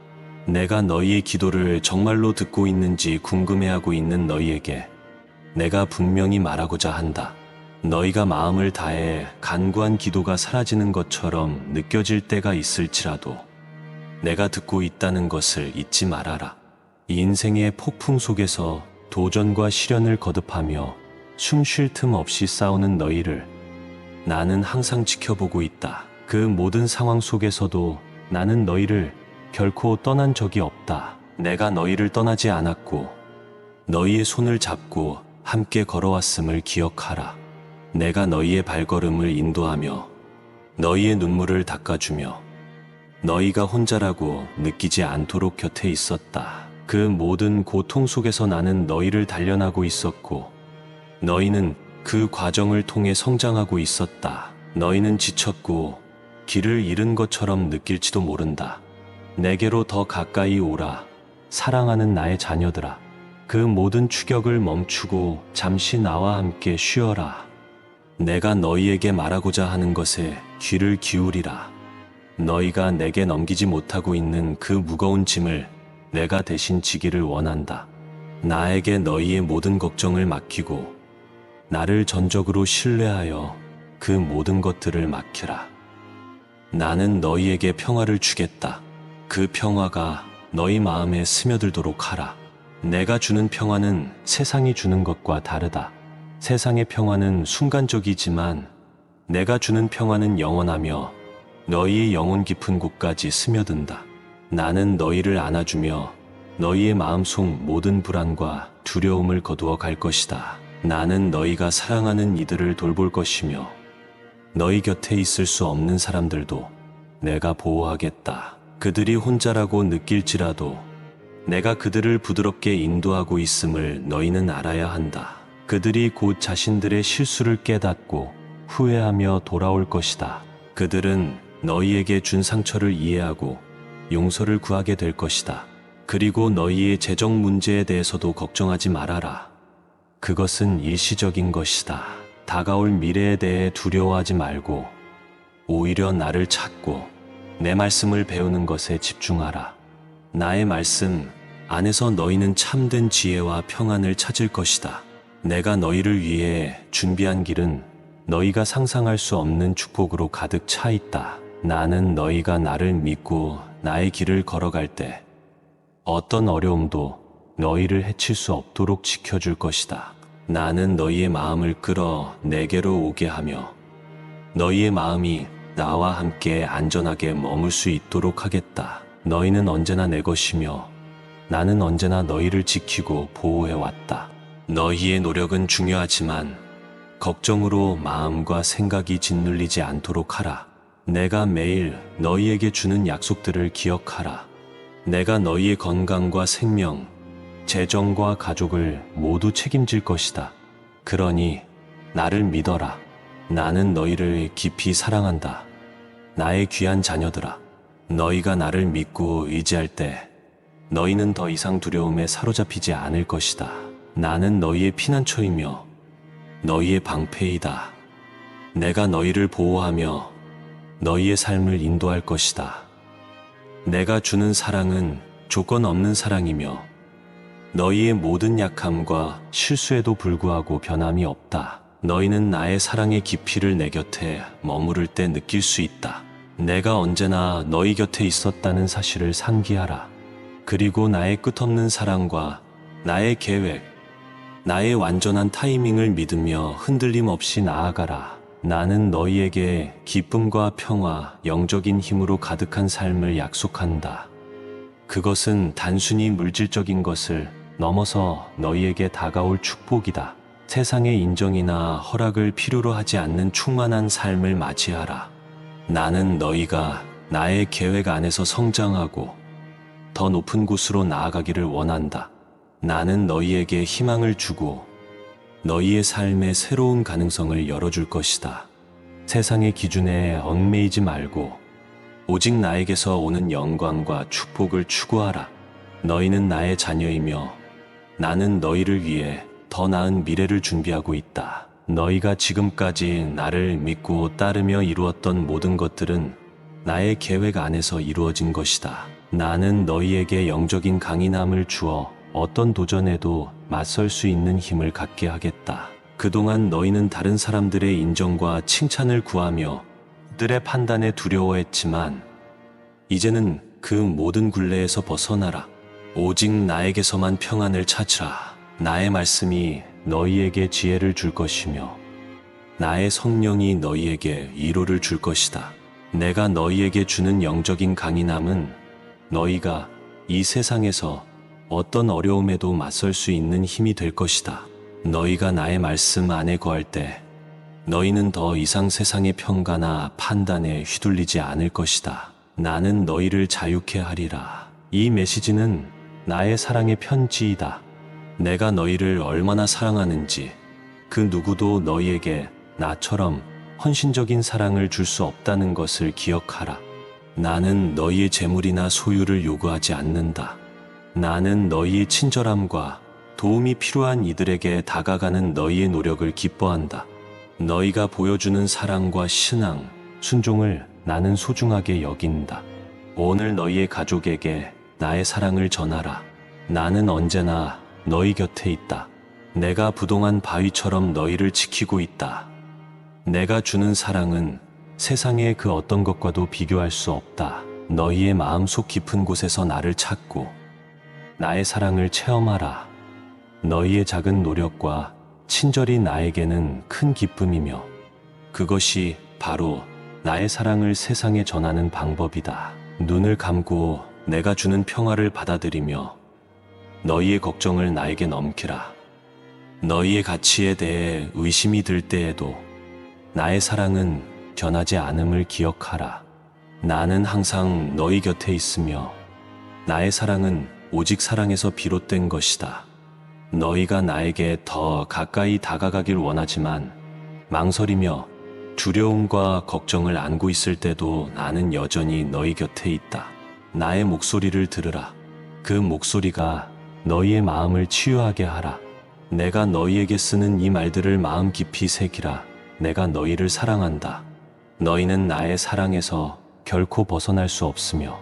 내가 너희의 기도를 정말로 듣고 있는지 궁금해하고 있는 너희에게 내가 분명히 말하고자 한다. 너희가 마음을 다해 간구한 기도가 사라지는 것처럼 느껴질 때가 있을지라도 내가 듣고 있다는 것을 잊지 말아라. 인생의 폭풍 속에서 도전과 시련을 거듭하며 숨 쉴 틈 없이 싸우는 너희를 나는 항상 지켜보고 있다. 그 모든 상황 속에서도 나는 너희를 결코 떠난 적이 없다. 내가 너희를 떠나지 않았고 너희의 손을 잡고 함께 걸어왔음을 기억하라. 내가 너희의 발걸음을 인도하며 너희의 눈물을 닦아주며 너희가 혼자라고 느끼지 않도록 곁에 있었다. 그 모든 고통 속에서 나는 너희를 단련하고 있었고 너희는 그 과정을 통해 성장하고 있었다. 너희는 지쳤고 길을 잃은 것처럼 느낄지도 모른다. 내게로 더 가까이 오라. 사랑하는 나의 자녀들아, 그 모든 추격을 멈추고 잠시 나와 함께 쉬어라. 내가 너희에게 말하고자 하는 것에 귀를 기울이라. 너희가 내게 넘기지 못하고 있는 그 무거운 짐을 내가 대신 지기를 원한다. 나에게 너희의 모든 걱정을 맡기고 나를 전적으로 신뢰하여 그 모든 것들을 맡기라. 나는 너희에게 평화를 주겠다. 그 평화가 너희 마음에 스며들도록 하라. 내가 주는 평화는 세상이 주는 것과 다르다. 세상의 평화는 순간적이지만 내가 주는 평화는 영원하며 너희의 영혼 깊은 곳까지 스며든다. 나는 너희를 안아주며 너희의 마음속 모든 불안과 두려움을 거두어 갈 것이다. 나는 너희가 사랑하는 이들을 돌볼 것이며 너희 곁에 있을 수 없는 사람들도 내가 보호하겠다. 그들이 혼자라고 느낄지라도 내가 그들을 부드럽게 인도하고 있음을 너희는 알아야 한다. 그들이 곧 자신들의 실수를 깨닫고 후회하며 돌아올 것이다. 그들은 너희에게 준 상처를 이해하고 용서를 구하게 될 것이다. 그리고 너희의 재정 문제에 대해서도 걱정하지 말아라. 그것은 일시적인 것이다. 다가올 미래에 대해 두려워하지 말고 오히려 나를 찾고 내 말씀을 배우는 것에 집중하라. 나의 말씀 안에서 너희는 참된 지혜와 평안을 찾을 것이다. 내가 너희를 위해 준비한 길은 너희가 상상할 수 없는 축복으로 가득 차 있다. 나는 너희가 나를 믿고 나의 길을 걸어갈 때 어떤 어려움도 너희를 해칠 수 없도록 지켜줄 것이다. 나는 너희의 마음을 끌어 내게로 오게 하며 너희의 마음이 나와 함께 안전하게 머물 수 있도록 하겠다. 너희는 언제나 내 것이며 나는 언제나 너희를 지키고 보호해왔다. 너희의 노력은 중요하지만 걱정으로 마음과 생각이 짓눌리지 않도록 하라. 내가 매일 너희에게 주는 약속들을 기억하라. 내가 너희의 건강과 생명, 재정과 가족을 모두 책임질 것이다. 그러니 나를 믿어라. 나는 너희를 깊이 사랑한다. 나의 귀한 자녀들아, 너희가 나를 믿고 의지할 때 너희는 더 이상 두려움에 사로잡히지 않을 것이다. 나는 너희의 피난처이며 너희의 방패이다. 내가 너희를 보호하며 너희의 삶을 인도할 것이다. 내가 주는 사랑은 조건 없는 사랑이며 너희의 모든 약함과 실수에도 불구하고 변함이 없다. 너희는 나의 사랑의 깊이를 내 곁에 머무를 때 느낄 수 있다. 내가 언제나 너희 곁에 있었다는 사실을 상기하라. 그리고 나의 끝없는 사랑과 나의 계획, 나의 완전한 타이밍을 믿으며 흔들림 없이 나아가라. 나는 너희에게 기쁨과 평화, 영적인 힘으로 가득한 삶을 약속한다. 그것은 단순히 물질적인 것을 넘어서 너희에게 다가올 축복이다. 세상의 인정이나 허락을 필요로 하지 않는 충만한 삶을 맞이하라. 나는 너희가 나의 계획 안에서 성장하고 더 높은 곳으로 나아가기를 원한다. 나는 너희에게 희망을 주고 너희의 삶에 새로운 가능성을 열어줄 것이다. 세상의 기준에 얽매이지 말고 오직 나에게서 오는 영광과 축복을 추구하라. 너희는 나의 자녀이며 나는 너희를 위해 더 나은 미래를 준비하고 있다. 너희가 지금까지 나를 믿고 따르며 이루었던 모든 것들은 나의 계획 안에서 이루어진 것이다. 나는 너희에게 영적인 강인함을 주어 어떤 도전에도 맞설 수 있는 힘을 갖게 하겠다. 그동안 너희는 다른 사람들의 인정과 칭찬을 구하며 들의 판단에 두려워했지만 이제는 그 모든 굴레에서 벗어나라. 오직 나에게서만 평안을 찾으라. 나의 말씀이 너희에게 지혜를 줄 것이며 나의 성령이 너희에게 위로를 줄 것이다. 내가 너희에게 주는 영적인 강인함은 너희가 이 세상에서 어떤 어려움에도 맞설 수 있는 힘이 될 것이다. 너희가 나의 말씀 안에 거할 때 너희는 더 이상 세상의 평가나 판단에 휘둘리지 않을 것이다. 나는 너희를 자유케 하리라. 이 메시지는 나의 사랑의 편지이다. 내가 너희를 얼마나 사랑하는지 그 누구도 너희에게 나처럼 헌신적인 사랑을 줄 수 없다는 것을 기억하라. 나는 너희의 재물이나 소유를 요구하지 않는다. 나는 너희의 친절함과 도움이 필요한 이들에게 다가가는 너희의 노력을 기뻐한다. 너희가 보여주는 사랑과 신앙, 순종을 나는 소중하게 여긴다. 오늘 너희의 가족에게 나의 사랑을 전하라. 나는 언제나 너희 곁에 있다. 내가 부동한 바위처럼 너희를 지키고 있다. 내가 주는 사랑은 세상의 그 어떤 것과도 비교할 수 없다. 너희의 마음속 깊은 곳에서 나를 찾고 나의 사랑을 체험하라. 너희의 작은 노력과 친절이 나에게는 큰 기쁨이며 그것이 바로 나의 사랑을 세상에 전하는 방법이다. 눈을 감고 내가 주는 평화를 받아들이며 너희의 걱정을 나에게 넘기라. 너희의 가치에 대해 의심이 들 때에도 나의 사랑은 변하지 않음을 기억하라. 나는 항상 너희 곁에 있으며 나의 사랑은 오직 사랑에서 비롯된 것이다. 너희가 나에게 더 가까이 다가가길 원하지만 망설이며 두려움과 걱정을 안고 있을 때도 나는 여전히 너희 곁에 있다. 나의 목소리를 들으라. 그 목소리가 너희의 마음을 치유하게 하라. 내가 너희에게 쓰는 이 말들을 마음 깊이 새기라. 내가 너희를 사랑한다. 너희는 나의 사랑에서 결코 벗어날 수 없으며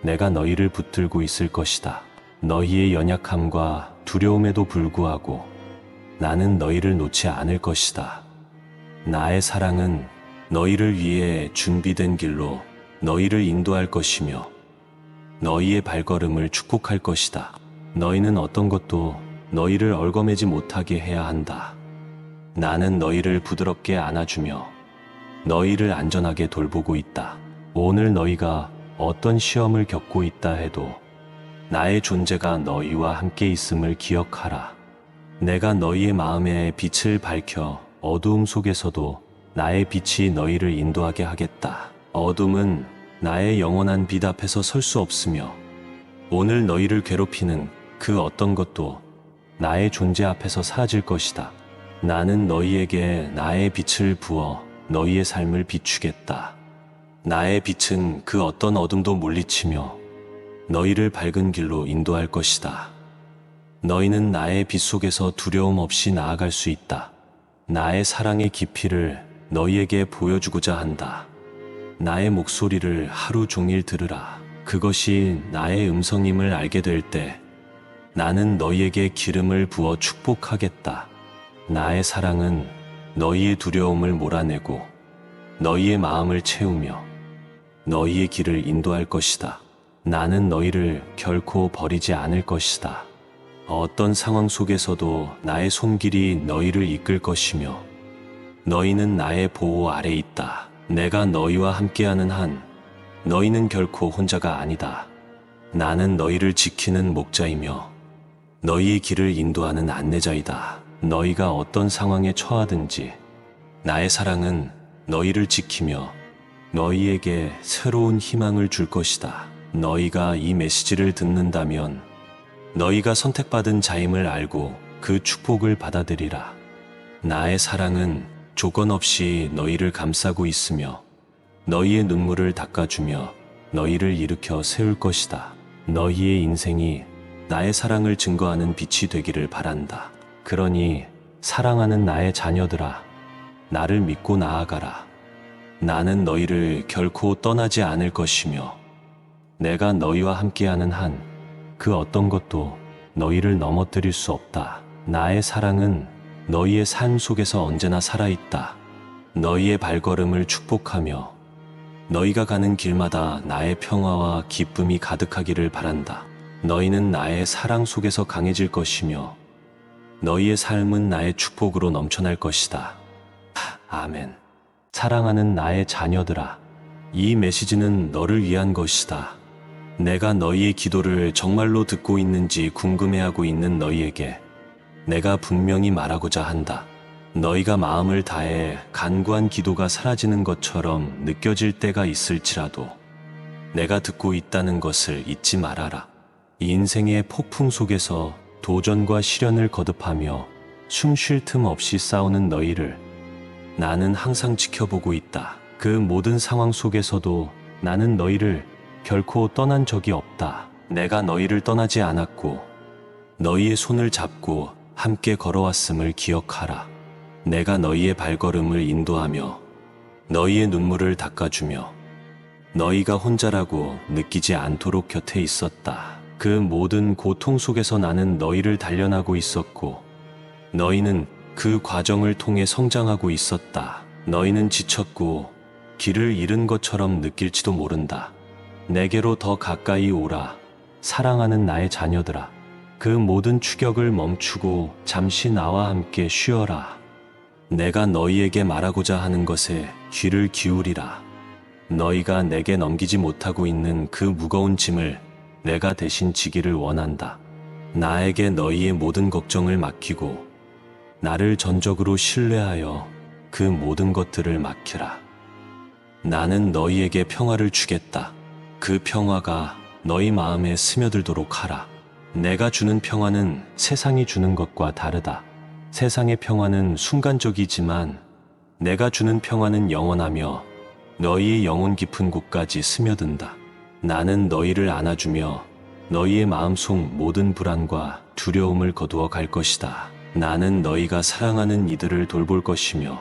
내가 너희를 붙들고 있을 것이다. 너희의 연약함과 두려움에도 불구하고 나는 너희를 놓지 않을 것이다. 나의 사랑은 너희를 위해 준비된 길로 너희를 인도할 것이며 너희의 발걸음을 축복할 것이다. 너희는 어떤 것도 너희를 얽어매지 못하게 해야 한다. 나는 너희를 부드럽게 안아주며 너희를 안전하게 돌보고 있다. 오늘 너희가 어떤 시험을 겪고 있다 해도 나의 존재가 너희와 함께 있음을 기억하라. 내가 너희의 마음에 빛을 밝혀 어두움 속에서도 나의 빛이 너희를 인도하게 하겠다. 어둠은 나의 영원한 빛 앞에서 설 수 없으며 오늘 너희를 괴롭히는 그 어떤 것도 나의 존재 앞에서 사라질 것이다. 나는 너희에게 나의 빛을 부어 너희의 삶을 비추겠다. 나의 빛은 그 어떤 어둠도 물리치며 너희를 밝은 길로 인도할 것이다. 너희는 나의 빛 속에서 두려움 없이 나아갈 수 있다. 나의 사랑의 깊이를 너희에게 보여주고자 한다. 나의 목소리를 하루 종일 들으라. 그것이 나의 음성임을 알게 될 때 나는 너희에게 기름을 부어 축복하겠다. 나의 사랑은 너희의 두려움을 몰아내고 너희의 마음을 채우며 너희의 길을 인도할 것이다. 나는 너희를 결코 버리지 않을 것이다. 어떤 상황 속에서도 나의 손길이 너희를 이끌 것이며 너희는 나의 보호 아래 있다. 내가 너희와 함께하는 한 너희는 결코 혼자가 아니다. 나는 너희를 지키는 목자이며 너희의 길을 인도하는 안내자이다. 너희가 어떤 상황에 처하든지 나의 사랑은 너희를 지키며 너희에게 새로운 희망을 줄 것이다. 너희가 이 메시지를 듣는다면 너희가 선택받은 자임을 알고 그 축복을 받아들이라. 나의 사랑은 조건 없이 너희를 감싸고 있으며 너희의 눈물을 닦아주며 너희를 일으켜 세울 것이다. 너희의 인생이 나의 사랑을 증거하는 빛이 되기를 바란다. 그러니 사랑하는 나의 자녀들아, 나를 믿고 나아가라. 나는 너희를 결코 떠나지 않을 것이며 내가 너희와 함께하는 한 그 어떤 것도 너희를 넘어뜨릴 수 없다. 나의 사랑은 너희의 삶 속에서 언제나 살아있다. 너희의 발걸음을 축복하며 너희가 가는 길마다 나의 평화와 기쁨이 가득하기를 바란다. 너희는 나의 사랑 속에서 강해질 것이며 너희의 삶은 나의 축복으로 넘쳐날 것이다. 아멘. 사랑하는 나의 자녀들아, 이 메시지는 너를 위한 것이다. 내가 너희의 기도를 정말로 듣고 있는지 궁금해하고 있는 너희에게 내가 분명히 말하고자 한다. 너희가 마음을 다해 간구한 기도가 사라지는 것처럼 느껴질 때가 있을지라도 내가 듣고 있다는 것을 잊지 말아라. 인생의 폭풍 속에서 도전과 시련을 거듭하며 숨 쉴 틈 없이 싸우는 너희를 나는 항상 지켜보고 있다. 그 모든 상황 속에서도 나는 너희를 결코 떠난 적이 없다. 내가 너희를 떠나지 않았고 너희의 손을 잡고 함께 걸어왔음을 기억하라. 내가 너희의 발걸음을 인도하며 너희의 눈물을 닦아주며 너희가 혼자라고 느끼지 않도록 곁에 있었다. 그 모든 고통 속에서 나는 너희를 단련하고 있었고 너희는 그 과정을 통해 성장하고 있었다. 너희는 지쳤고 길을 잃은 것처럼 느낄지도 모른다. 내게로 더 가까이 오라. 사랑하는 나의 자녀들아, 그 모든 추격을 멈추고 잠시 나와 함께 쉬어라. 내가 너희에게 말하고자 하는 것에 귀를 기울이라. 너희가 내게 넘기지 못하고 있는 그 무거운 짐을 내가 대신 지기를 원한다. 나에게 너희의 모든 걱정을 맡기고 나를 전적으로 신뢰하여 그 모든 것들을 맡기라. 나는 너희에게 평화를 주겠다. 그 평화가 너희 마음에 스며들도록 하라. 내가 주는 평화는 세상이 주는 것과 다르다. 세상의 평화는 순간적이지만 내가 주는 평화는 영원하며 너희의 영혼 깊은 곳까지 스며든다. 나는 너희를 안아주며 너희의 마음속 모든 불안과 두려움을 거두어 갈 것이다. 나는 너희가 사랑하는 이들을 돌볼 것이며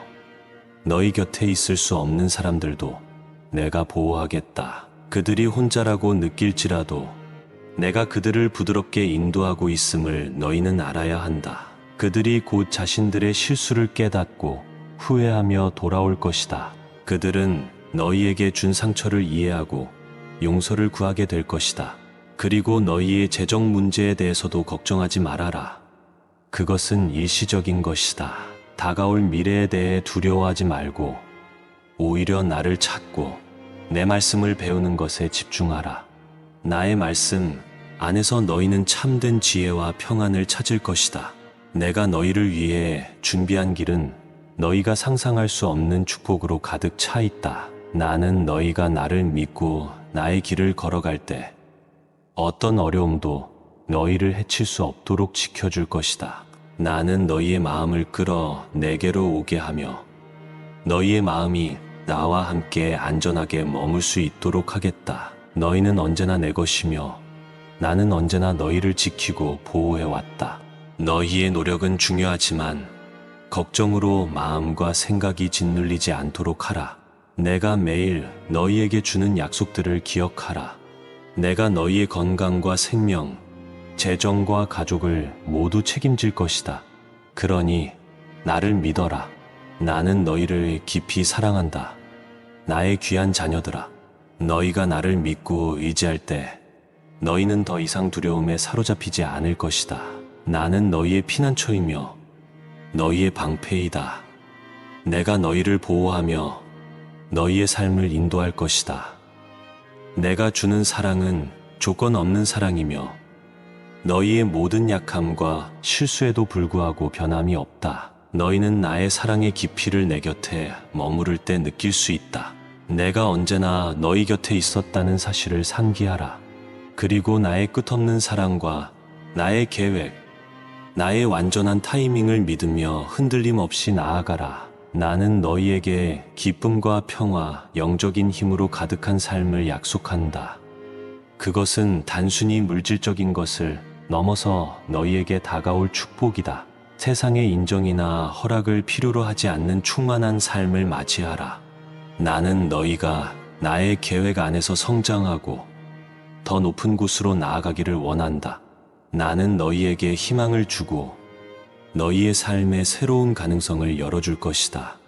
너희 곁에 있을 수 없는 사람들도 내가 보호하겠다. 그들이 혼자라고 느낄지라도 내가 그들을 부드럽게 인도하고 있음을 너희는 알아야 한다. 그들이 곧 자신들의 실수를 깨닫고 후회하며 돌아올 것이다. 그들은 너희에게 준 상처를 이해하고 용서를 구하게 될 것이다. 그리고 너희의 재정 문제에 대해서도 걱정하지 말아라. 그것은 일시적인 것이다. 다가올 미래에 대해 두려워하지 말고 오히려 나를 찾고 내 말씀을 배우는 것에 집중하라. 나의 말씀 안에서 너희는 참된 지혜와 평안을 찾을 것이다. 내가 너희를 위해 준비한 길은 너희가 상상할 수 없는 축복으로 가득 차 있다. 나는 너희가 나를 믿고 나의 길을 걸어갈 때 어떤 어려움도 너희를 해칠 수 없도록 지켜줄 것이다. 나는 너희의 마음을 끌어 내게로 오게 하며 너희의 마음이 나와 함께 안전하게 머물 수 있도록 하겠다. 너희는 언제나 내 것이며 나는 언제나 너희를 지키고 보호해왔다. 너희의 노력은 중요하지만 걱정으로 마음과 생각이 짓눌리지 않도록 하라. 내가 매일 너희에게 주는 약속들을 기억하라. 내가 너희의 건강과 생명, 재정과 가족을 모두 책임질 것이다. 그러니 나를 믿어라. 나는 너희를 깊이 사랑한다. 나의 귀한 자녀들아, 너희가 나를 믿고 의지할 때 너희는 더 이상 두려움에 사로잡히지 않을 것이다. 나는 너희의 피난처이며 너희의 방패이다. 내가 너희를 보호하며 너희의 삶을 인도할 것이다. 내가 주는 사랑은 조건 없는 사랑이며 너희의 모든 약함과 실수에도 불구하고 변함이 없다. 너희는 나의 사랑의 깊이를 내 곁에 머무를 때 느낄 수 있다. 내가 언제나 너희 곁에 있었다는 사실을 상기하라. 그리고 나의 끝없는 사랑과 나의 계획, 나의 완전한 타이밍을 믿으며 흔들림 없이 나아가라. 나는 너희에게 기쁨과 평화, 영적인 힘으로 가득한 삶을 약속한다. 그것은 단순히 물질적인 것을 넘어서 너희에게 다가올 축복이다. 세상의 인정이나 허락을 필요로 하지 않는 충만한 삶을 맞이하라. 나는 너희가 나의 계획 안에서 성장하고 더 높은 곳으로 나아가기를 원한다. 나는 너희에게 희망을 주고 너희의 삶에 새로운 가능성을 열어줄 것이다.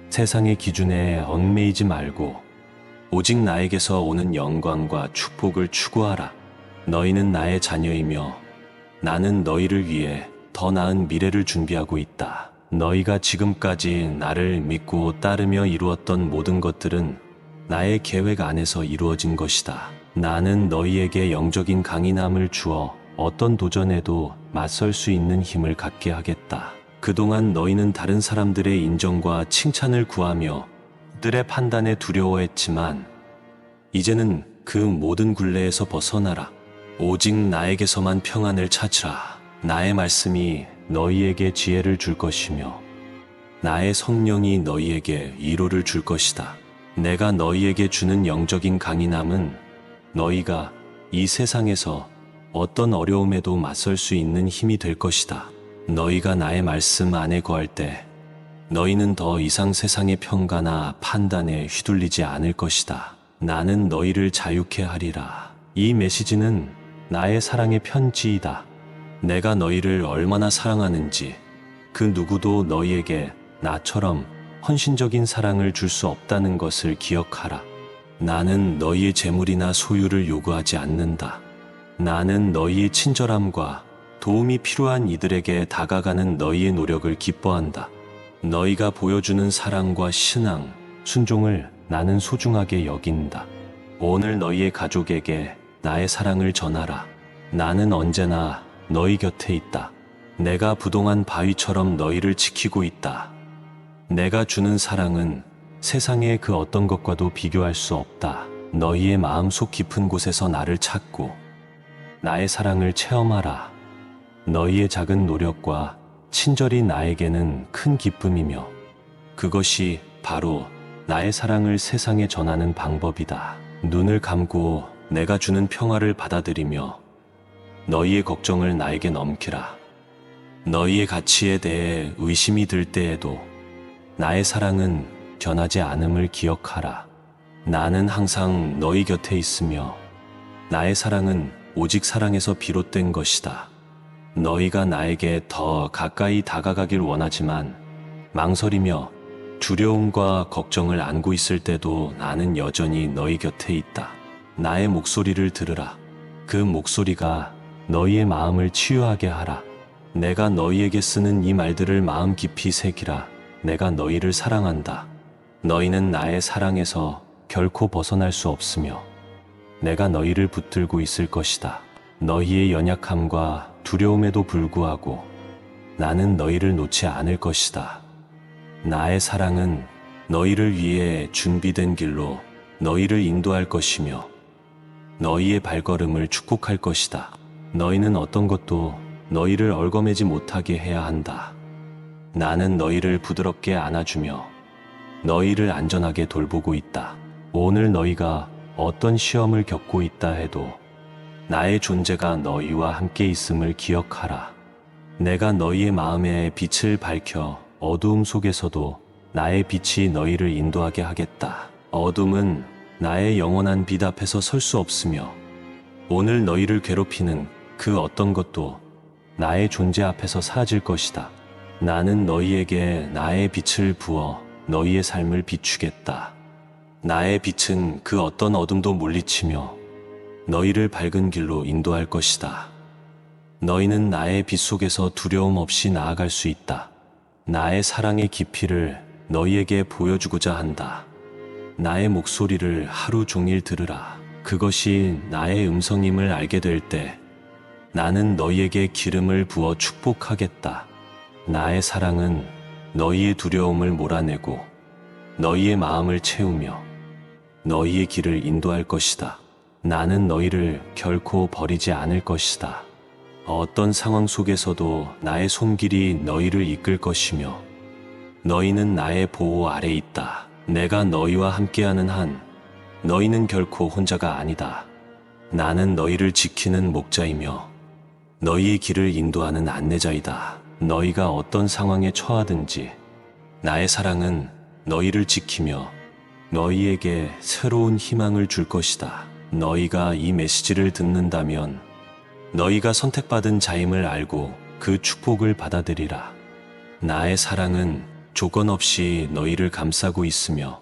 세상의 기준에 얽매이지 말고 오직 나에게서 오는 영광과 축복을 추구하라. 너희는 나의 자녀이며 나는 너희를 위해 더 나은 미래를 준비하고 있다. 너희가 지금까지 나를 믿고 따르며 이루었던 모든 것들은 나의 계획 안에서 이루어진 것이다. 나는 너희에게 영적인 강인함을 주어 어떤 도전에도 맞설 수 있는 힘을 갖게 하겠다. 그동안 너희는 다른 사람들의 인정과 칭찬을 구하며 그들의 판단에 두려워했지만 이제는 그 모든 굴레에서 벗어나라. 오직 나에게서만 평안을 찾으라. 나의 말씀이 너희에게 지혜를 줄 것이며 나의 성령이 너희에게 위로를 줄 것이다. 내가 너희에게 주는 영적인 강인함은 너희가 이 세상에서 어떤 어려움에도 맞설 수 있는 힘이 될 것이다. 너희가 나의 말씀 안에 거할 때 너희는 더 이상 세상의 평가나 판단에 휘둘리지 않을 것이다. 나는 너희를 자유케 하리라. 이 메시지는 나의 사랑의 편지이다. 내가 너희를 얼마나 사랑하는지 그 누구도 너희에게 나처럼 헌신적인 사랑을 줄 수 없다는 것을 기억하라. 나는 너희의 재물이나 소유를 요구하지 않는다. 나는 너희의 친절함과 도움이 필요한 이들에게 다가가는 너희의 노력을 기뻐한다. 너희가 보여주는 사랑과 신앙, 순종을 나는 소중하게 여긴다. 오늘 너희의 가족에게 나의 사랑을 전하라. 나는 언제나 너희 곁에 있다. 내가 부동한 바위처럼 너희를 지키고 있다. 내가 주는 사랑은 세상의 그 어떤 것과도 비교할 수 없다. 너희의 마음속 깊은 곳에서 나를 찾고 나의 사랑을 체험하라. 너희의 작은 노력과 친절이 나에게는 큰 기쁨이며 그것이 바로 나의 사랑을 세상에 전하는 방법이다. 눈을 감고 내가 주는 평화를 받아들이며 너희의 걱정을 나에게 넘기라. 너희의 가치에 대해 의심이 들 때에도 나의 사랑은 변하지 않음을 기억하라. 나는 항상 너희 곁에 있으며 나의 사랑은 오직 사랑에서 비롯된 것이다. 너희가 나에게 더 가까이 다가가길 원하지만 망설이며 두려움과 걱정을 안고 있을 때도 나는 여전히 너희 곁에 있다. 나의 목소리를 들으라. 그 목소리가 너희의 마음을 치유하게 하라. 내가 너희에게 쓰는 이 말들을 마음 깊이 새기라. 내가 너희를 사랑한다. 너희는 나의 사랑에서 결코 벗어날 수 없으며 내가 너희를 붙들고 있을 것이다. 너희의 연약함과 두려움에도 불구하고 나는 너희를 놓지 않을 것이다. 나의 사랑은 너희를 위해 준비된 길로 너희를 인도할 것이며 너희의 발걸음을 축복할 것이다. 너희는 어떤 것도 너희를 얽어매지 못하게 해야 한다. 나는 너희를 부드럽게 안아주며 너희를 안전하게 돌보고 있다. 오늘 너희가 어떤 시험을 겪고 있다 해도 나의 존재가 너희와 함께 있음을 기억하라. 내가 너희의 마음에 빛을 밝혀 어두움 속에서도 나의 빛이 너희를 인도하게 하겠다. 어둠은 나의 영원한 빛 앞에서 설 수 없으며 오늘 너희를 괴롭히는 그 어떤 것도 나의 존재 앞에서 사라질 것이다. 나는 너희에게 나의 빛을 부어 너희의 삶을 비추겠다. 나의 빛은 그 어떤 어둠도 물리치며 너희를 밝은 길로 인도할 것이다. 너희는 나의 빛 속에서 두려움 없이 나아갈 수 있다. 나의 사랑의 깊이를 너희에게 보여주고자 한다. 나의 목소리를 하루 종일 들으라. 그것이 나의 음성임을 알게 될 때 나는 너희에게 기름을 부어 축복하겠다. 나의 사랑은 너희의 두려움을 몰아내고 너희의 마음을 채우며 너희의 길을 인도할 것이다. 나는 너희를 결코 버리지 않을 것이다. 어떤 상황 속에서도 나의 손길이 너희를 이끌 것이며 너희는 나의 보호 아래 있다. 내가 너희와 함께하는 한 너희는 결코 혼자가 아니다. 나는 너희를 지키는 목자이며 너희의 길을 인도하는 안내자이다. 너희가 어떤 상황에 처하든지 나의 사랑은 너희를 지키며 너희에게 새로운 희망을 줄 것이다. 너희가 이 메시지를 듣는다면 너희가 선택받은 자임을 알고 그 축복을 받아들이라. 나의 사랑은 조건 없이 너희를 감싸고 있으며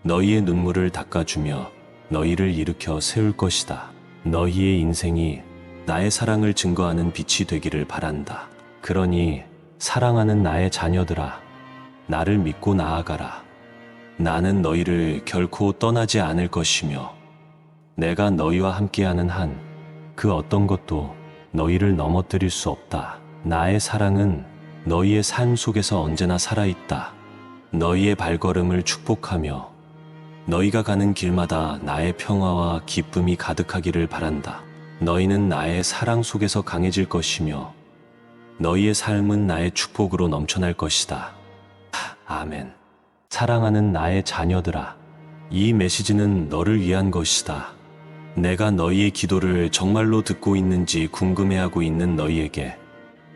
너희의 눈물을 닦아주며 너희를 일으켜 세울 것이다. 너희의 인생이 나의 사랑을 증거하는 빛이 되기를 바란다. 그러니 사랑하는 나의 자녀들아, 나를 믿고 나아가라. 나는 너희를 결코 떠나지 않을 것이며 내가 너희와 함께하는 한 그 어떤 것도 너희를 넘어뜨릴 수 없다. 나의 사랑은 너희의 삶 속에서 언제나 살아있다. 너희의 발걸음을 축복하며 너희가 가는 길마다 나의 평화와 기쁨이 가득하기를 바란다. 너희는 나의 사랑 속에서 강해질 것이며 너희의 삶은 나의 축복으로 넘쳐날 것이다. 아멘. 사랑하는 나의 자녀들아, 이 메시지는 너를 위한 것이다. 내가 너희의 기도를 정말로 듣고 있는지 궁금해하고 있는 너희에게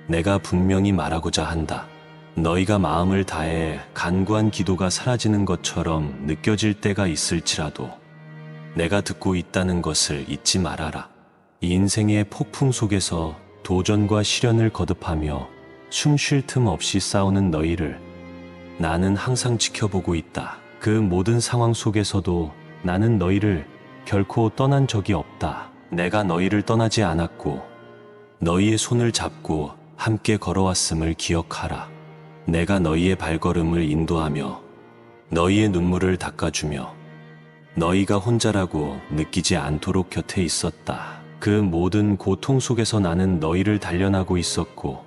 내가 분명히 말하고자 한다. 너희가 마음을 다해 간구한 기도가 사라지는 것처럼 느껴질 때가 있을지라도 내가 듣고 있다는 것을 잊지 말아라. 인생의 폭풍 속에서 도전과 시련을 거듭하며 숨 쉴 틈 없이 싸우는 너희를 나는 항상 지켜보고 있다. 그 모든 상황 속에서도 나는 너희를 결코 떠난 적이 없다. 내가 너희를 떠나지 않았고 너희의 손을 잡고 함께 걸어왔음을 기억하라. 내가 너희의 발걸음을 인도하며 너희의 눈물을 닦아주며 너희가 혼자라고 느끼지 않도록 곁에 있었다. 그 모든 고통 속에서 나는 너희를 단련하고 있었고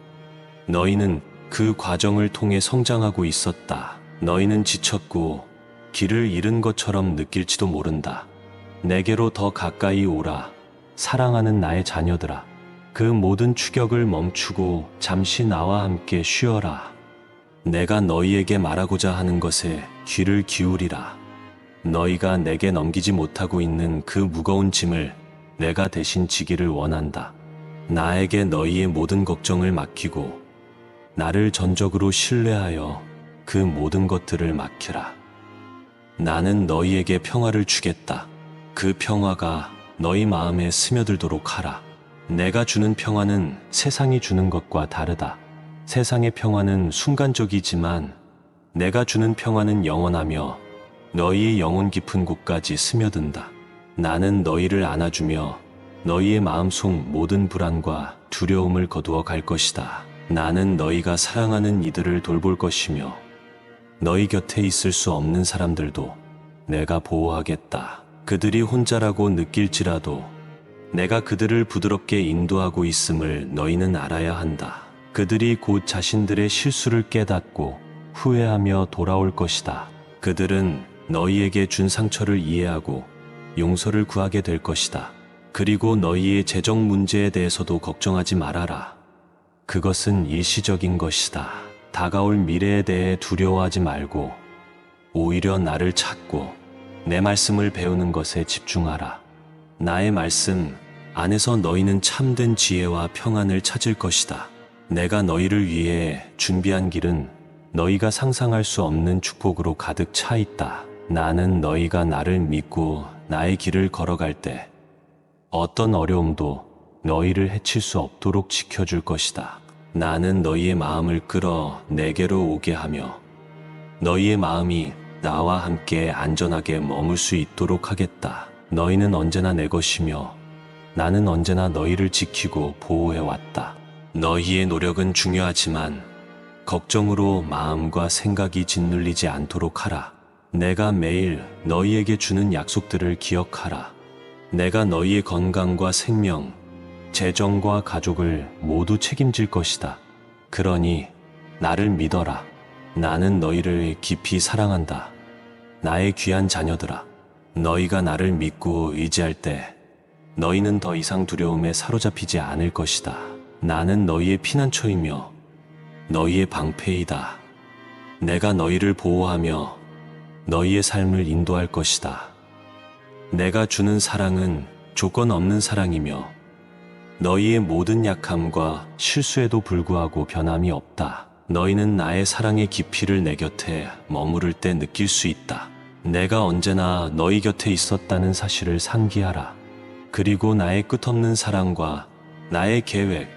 너희는 그 과정을 통해 성장하고 있었다. 너희는 지쳤고 길을 잃은 것처럼 느낄지도 모른다. 내게로 더 가까이 오라. 사랑하는 나의 자녀들아, 그 모든 추격을 멈추고 잠시 나와 함께 쉬어라. 내가 너희에게 말하고자 하는 것에 귀를 기울이라. 너희가 내게 넘기지 못하고 있는 그 무거운 짐을 내가 대신 지기를 원한다. 나에게 너희의 모든 걱정을 맡기고 나를 전적으로 신뢰하여 그 모든 것들을 맡기라. 나는 너희에게 평화를 주겠다. 그 평화가 너희 마음에 스며들도록 하라. 내가 주는 평화는 세상이 주는 것과 다르다. 세상의 평화는 순간적이지만 내가 주는 평화는 영원하며 너희의 영혼 깊은 곳까지 스며든다. 나는 너희를 안아주며 너희의 마음속 모든 불안과 두려움을 거두어 갈 것이다. 나는 너희가 사랑하는 이들을 돌볼 것이며 너희 곁에 있을 수 없는 사람들도 내가 보호하겠다. 그들이 혼자라고 느낄지라도 내가 그들을 부드럽게 인도하고 있음을 너희는 알아야 한다. 그들이 곧 자신들의 실수를 깨닫고 후회하며 돌아올 것이다. 그들은 너희에게 준 상처를 이해하고 용서를 구하게 될 것이다. 그리고 너희의 재정 문제에 대해서도 걱정하지 말아라. 그것은 일시적인 것이다. 다가올 미래에 대해 두려워하지 말고 오히려 나를 찾고 내 말씀을 배우는 것에 집중하라. 나의 말씀 안에서 너희는 참된 지혜와 평안을 찾을 것이다. 내가 너희를 위해 준비한 길은 너희가 상상할 수 없는 축복으로 가득 차 있다. 나는 너희가 나를 믿고 나의 길을 걸어갈 때 어떤 어려움도 너희를 해칠 수 없도록 지켜줄 것이다. 나는 너희의 마음을 끌어 내게로 오게 하며 너희의 마음이 나와 함께 안전하게 머물 수 있도록 하겠다. 너희는 언제나 내 것이며 나는 언제나 너희를 지키고 보호해왔다. 너희의 노력은 중요하지만 걱정으로 마음과 생각이 짓눌리지 않도록 하라. 내가 매일 너희에게 주는 약속들을 기억하라. 내가 너희의 건강과 생명, 재정과 가족을 모두 책임질 것이다. 그러니 나를 믿어라. 나는 너희를 깊이 사랑한다. 나의 귀한 자녀들아, 너희가 나를 믿고 의지할 때 너희는 더 이상 두려움에 사로잡히지 않을 것이다. 나는 너희의 피난처이며 너희의 방패이다. 내가 너희를 보호하며 너희의 삶을 인도할 것이다. 내가 주는 사랑은 조건 없는 사랑이며 너희의 모든 약함과 실수에도 불구하고 변함이 없다. 너희는 나의 사랑의 깊이를 내 곁에 머무를 때 느낄 수 있다. 내가 언제나 너희 곁에 있었다는 사실을 상기하라. 그리고 나의 끝없는 사랑과 나의 계획,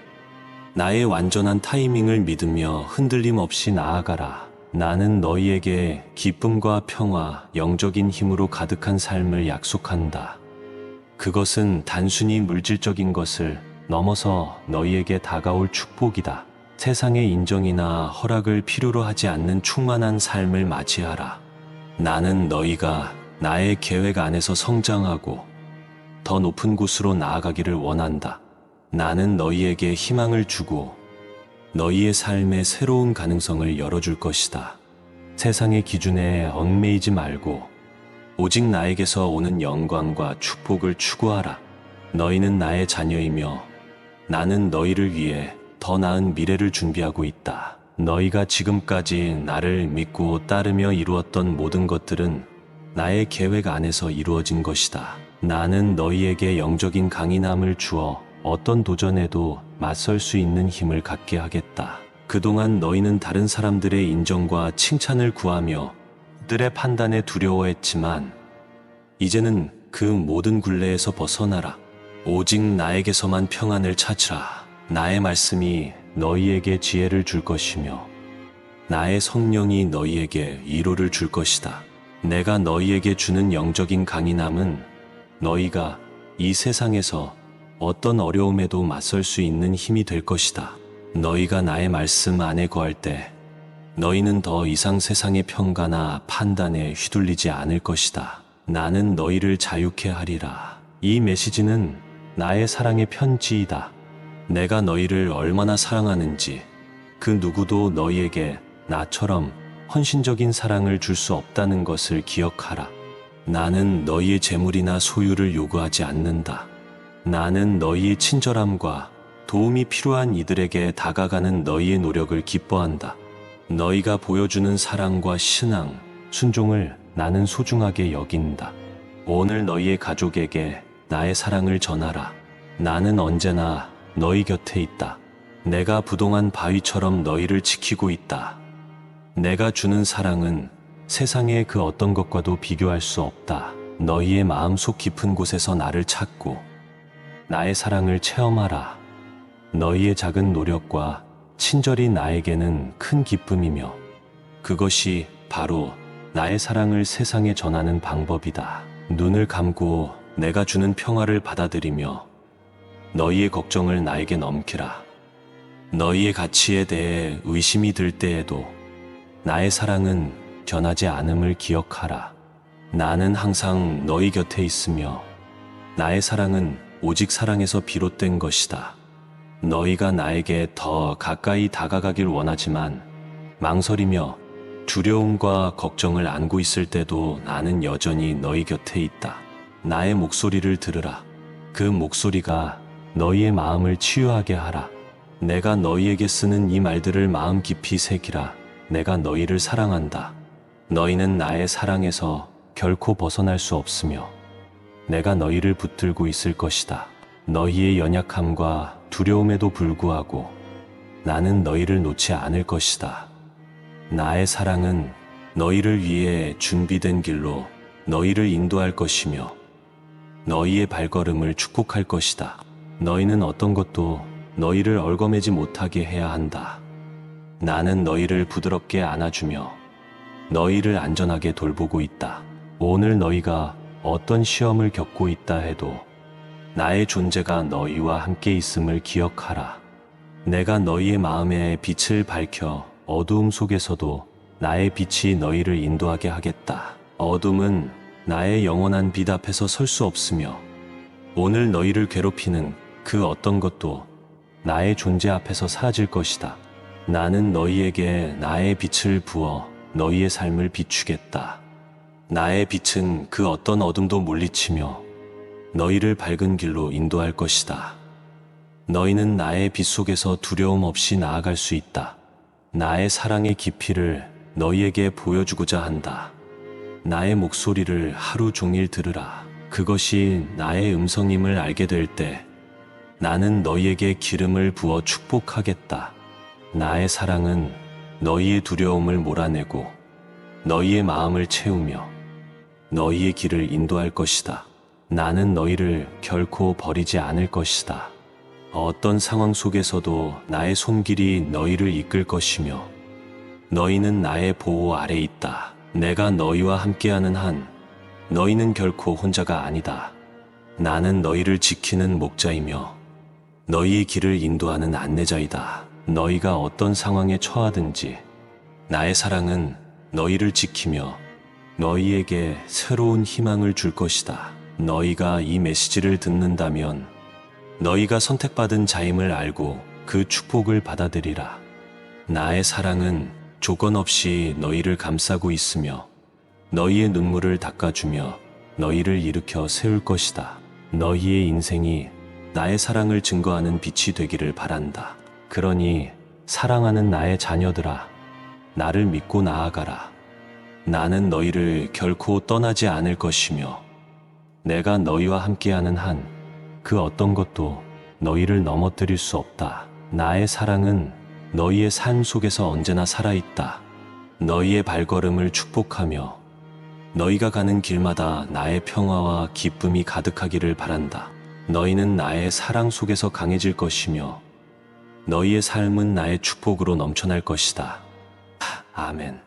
나의 완전한 타이밍을 믿으며 흔들림 없이 나아가라. 나는 너희에게 기쁨과 평화, 영적인 힘으로 가득한 삶을 약속한다. 그것은 단순히 물질적인 것을 넘어서 너희에게 다가올 축복이다. 세상의 인정이나 허락을 필요로 하지 않는 충만한 삶을 맞이하라. 나는 너희가 나의 계획 안에서 성장하고 더 높은 곳으로 나아가기를 원한다. 나는 너희에게 희망을 주고 너희의 삶에 새로운 가능성을 열어줄 것이다. 세상의 기준에 얽매이지 말고 오직 나에게서 오는 영광과 축복을 추구하라. 너희는 나의 자녀이며 나는 너희를 위해 더 나은 미래를 준비하고 있다. 너희가 지금까지 나를 믿고 따르며 이루었던 모든 것들은 나의 계획 안에서 이루어진 것이다. 나는 너희에게 영적인 강인함을 주어 어떤 도전에도 맞설 수 있는 힘을 갖게 하겠다. 그동안 너희는 다른 사람들의 인정과 칭찬을 구하며 그들의 판단에 두려워했지만 이제는 그 모든 굴레에서 벗어나라. 오직 나에게서만 평안을 찾으라. 나의 말씀이 너희에게 지혜를 줄 것이며 나의 성령이 너희에게 위로를 줄 것이다. 내가 너희에게 주는 영적인 강인함은 너희가 이 세상에서 어떤 어려움에도 맞설 수 있는 힘이 될 것이다. 너희가 나의 말씀 안에 거할 때 너희는 더 이상 세상의 평가나 판단에 휘둘리지 않을 것이다. 나는 너희를 자유케 하리라. 이 메시지는 나의 사랑의 편지이다. 내가 너희를 얼마나 사랑하는지 그 누구도 너희에게 나처럼 헌신적인 사랑을 줄 수 없다는 것을 기억하라. 나는 너희의 재물이나 소유를 요구하지 않는다. 나는 너희의 친절함과 도움이 필요한 이들에게 다가가는 너희의 노력을 기뻐한다. 너희가 보여주는 사랑과 신앙, 순종을 나는 소중하게 여긴다. 오늘 너희의 가족에게 나의 사랑을 전하라. 나는 언제나 너희 곁에 있다. 내가 부동한 바위처럼 너희를 지키고 있다. 내가 주는 사랑은 세상의 그 어떤 것과도 비교할 수 없다. 너희의 마음속 깊은 곳에서 나를 찾고 나의 사랑을 체험하라. 너희의 작은 노력과 친절이 나에게는 큰 기쁨이며 그것이 바로 나의 사랑을 세상에 전하는 방법이다. 눈을 감고 내가 주는 평화를 받아들이며 너희의 걱정을 나에게 넘기라. 너희의 가치에 대해 의심이 들 때에도 나의 사랑은 변하지 않음을 기억하라. 나는 항상 너희 곁에 있으며 나의 사랑은 오직 사랑에서 비롯된 것이다. 너희가 나에게 더 가까이 다가가길 원하지만 망설이며 두려움과 걱정을 안고 있을 때도 나는 여전히 너희 곁에 있다. 나의 목소리를 들으라. 그 목소리가 너희의 마음을 치유하게 하라. 내가 너희에게 쓰는 이 말들을 마음 깊이 새기라. 내가 너희를 사랑한다. 너희는 나의 사랑에서 결코 벗어날 수 없으며 내가 너희를 붙들고 있을 것이다. 너희의 연약함과 두려움에도 불구하고 나는 너희를 놓지 않을 것이다. 나의 사랑은 너희를 위해 준비된 길로 너희를 인도할 것이며 너희의 발걸음을 축복할 것이다. 너희는 어떤 것도 너희를 얽어매지 못하게 해야 한다. 나는 너희를 부드럽게 안아주며 너희를 안전하게 돌보고 있다. 오늘 너희가 어떤 시험을 겪고 있다 해도 나의 존재가 너희와 함께 있음을 기억하라. 내가 너희의 마음에 빛을 밝혀 어두움 속에서도 나의 빛이 너희를 인도하게 하겠다. 어둠은 나의 영원한 빛 앞에서 설 수 없으며 오늘 너희를 괴롭히는 그 어떤 것도 나의 존재 앞에서 사라질 것이다. 나는 너희에게 나의 빛을 부어 너희의 삶을 비추겠다. 나의 빛은 그 어떤 어둠도 물리치며 너희를 밝은 길로 인도할 것이다. 너희는 나의 빛 속에서 두려움 없이 나아갈 수 있다. 나의 사랑의 깊이를 너희에게 보여주고자 한다. 나의 목소리를 하루 종일 들으라. 그것이 나의 음성임을 알게 될 때 나는 너희에게 기름을 부어 축복하겠다. 나의 사랑은 너희의 두려움을 몰아내고 너희의 마음을 채우며 너희의 길을 인도할 것이다. 나는 너희를 결코 버리지 않을 것이다. 어떤 상황 속에서도 나의 손길이 너희를 이끌 것이며 너희는 나의 보호 아래 있다. 내가 너희와 함께하는 한 너희는 결코 혼자가 아니다. 나는 너희를 지키는 목자이며 너희의 길을 인도하는 안내자이다. 너희가 어떤 상황에 처하든지 나의 사랑은 너희를 지키며 너희에게 새로운 희망을 줄 것이다. 너희가 이 메시지를 듣는다면 너희가 선택받은 자임을 알고 그 축복을 받아들이라. 나의 사랑은 조건 없이 너희를 감싸고 있으며 너희의 눈물을 닦아주며 너희를 일으켜 세울 것이다. 너희의 인생이 나의 사랑을 증거하는 빛이 되기를 바란다. 그러니 사랑하는 나의 자녀들아, 나를 믿고 나아가라. 나는 너희를 결코 떠나지 않을 것이며 내가 너희와 함께하는 한 그 어떤 것도 너희를 넘어뜨릴 수 없다. 나의 사랑은 너희의 삶 속에서 언제나 살아있다. 너희의 발걸음을 축복하며 너희가 가는 길마다 나의 평화와 기쁨이 가득하기를 바란다. 너희는 나의 사랑 속에서 강해질 것이며 너희의 삶은 나의 축복으로 넘쳐날 것이다. 아멘.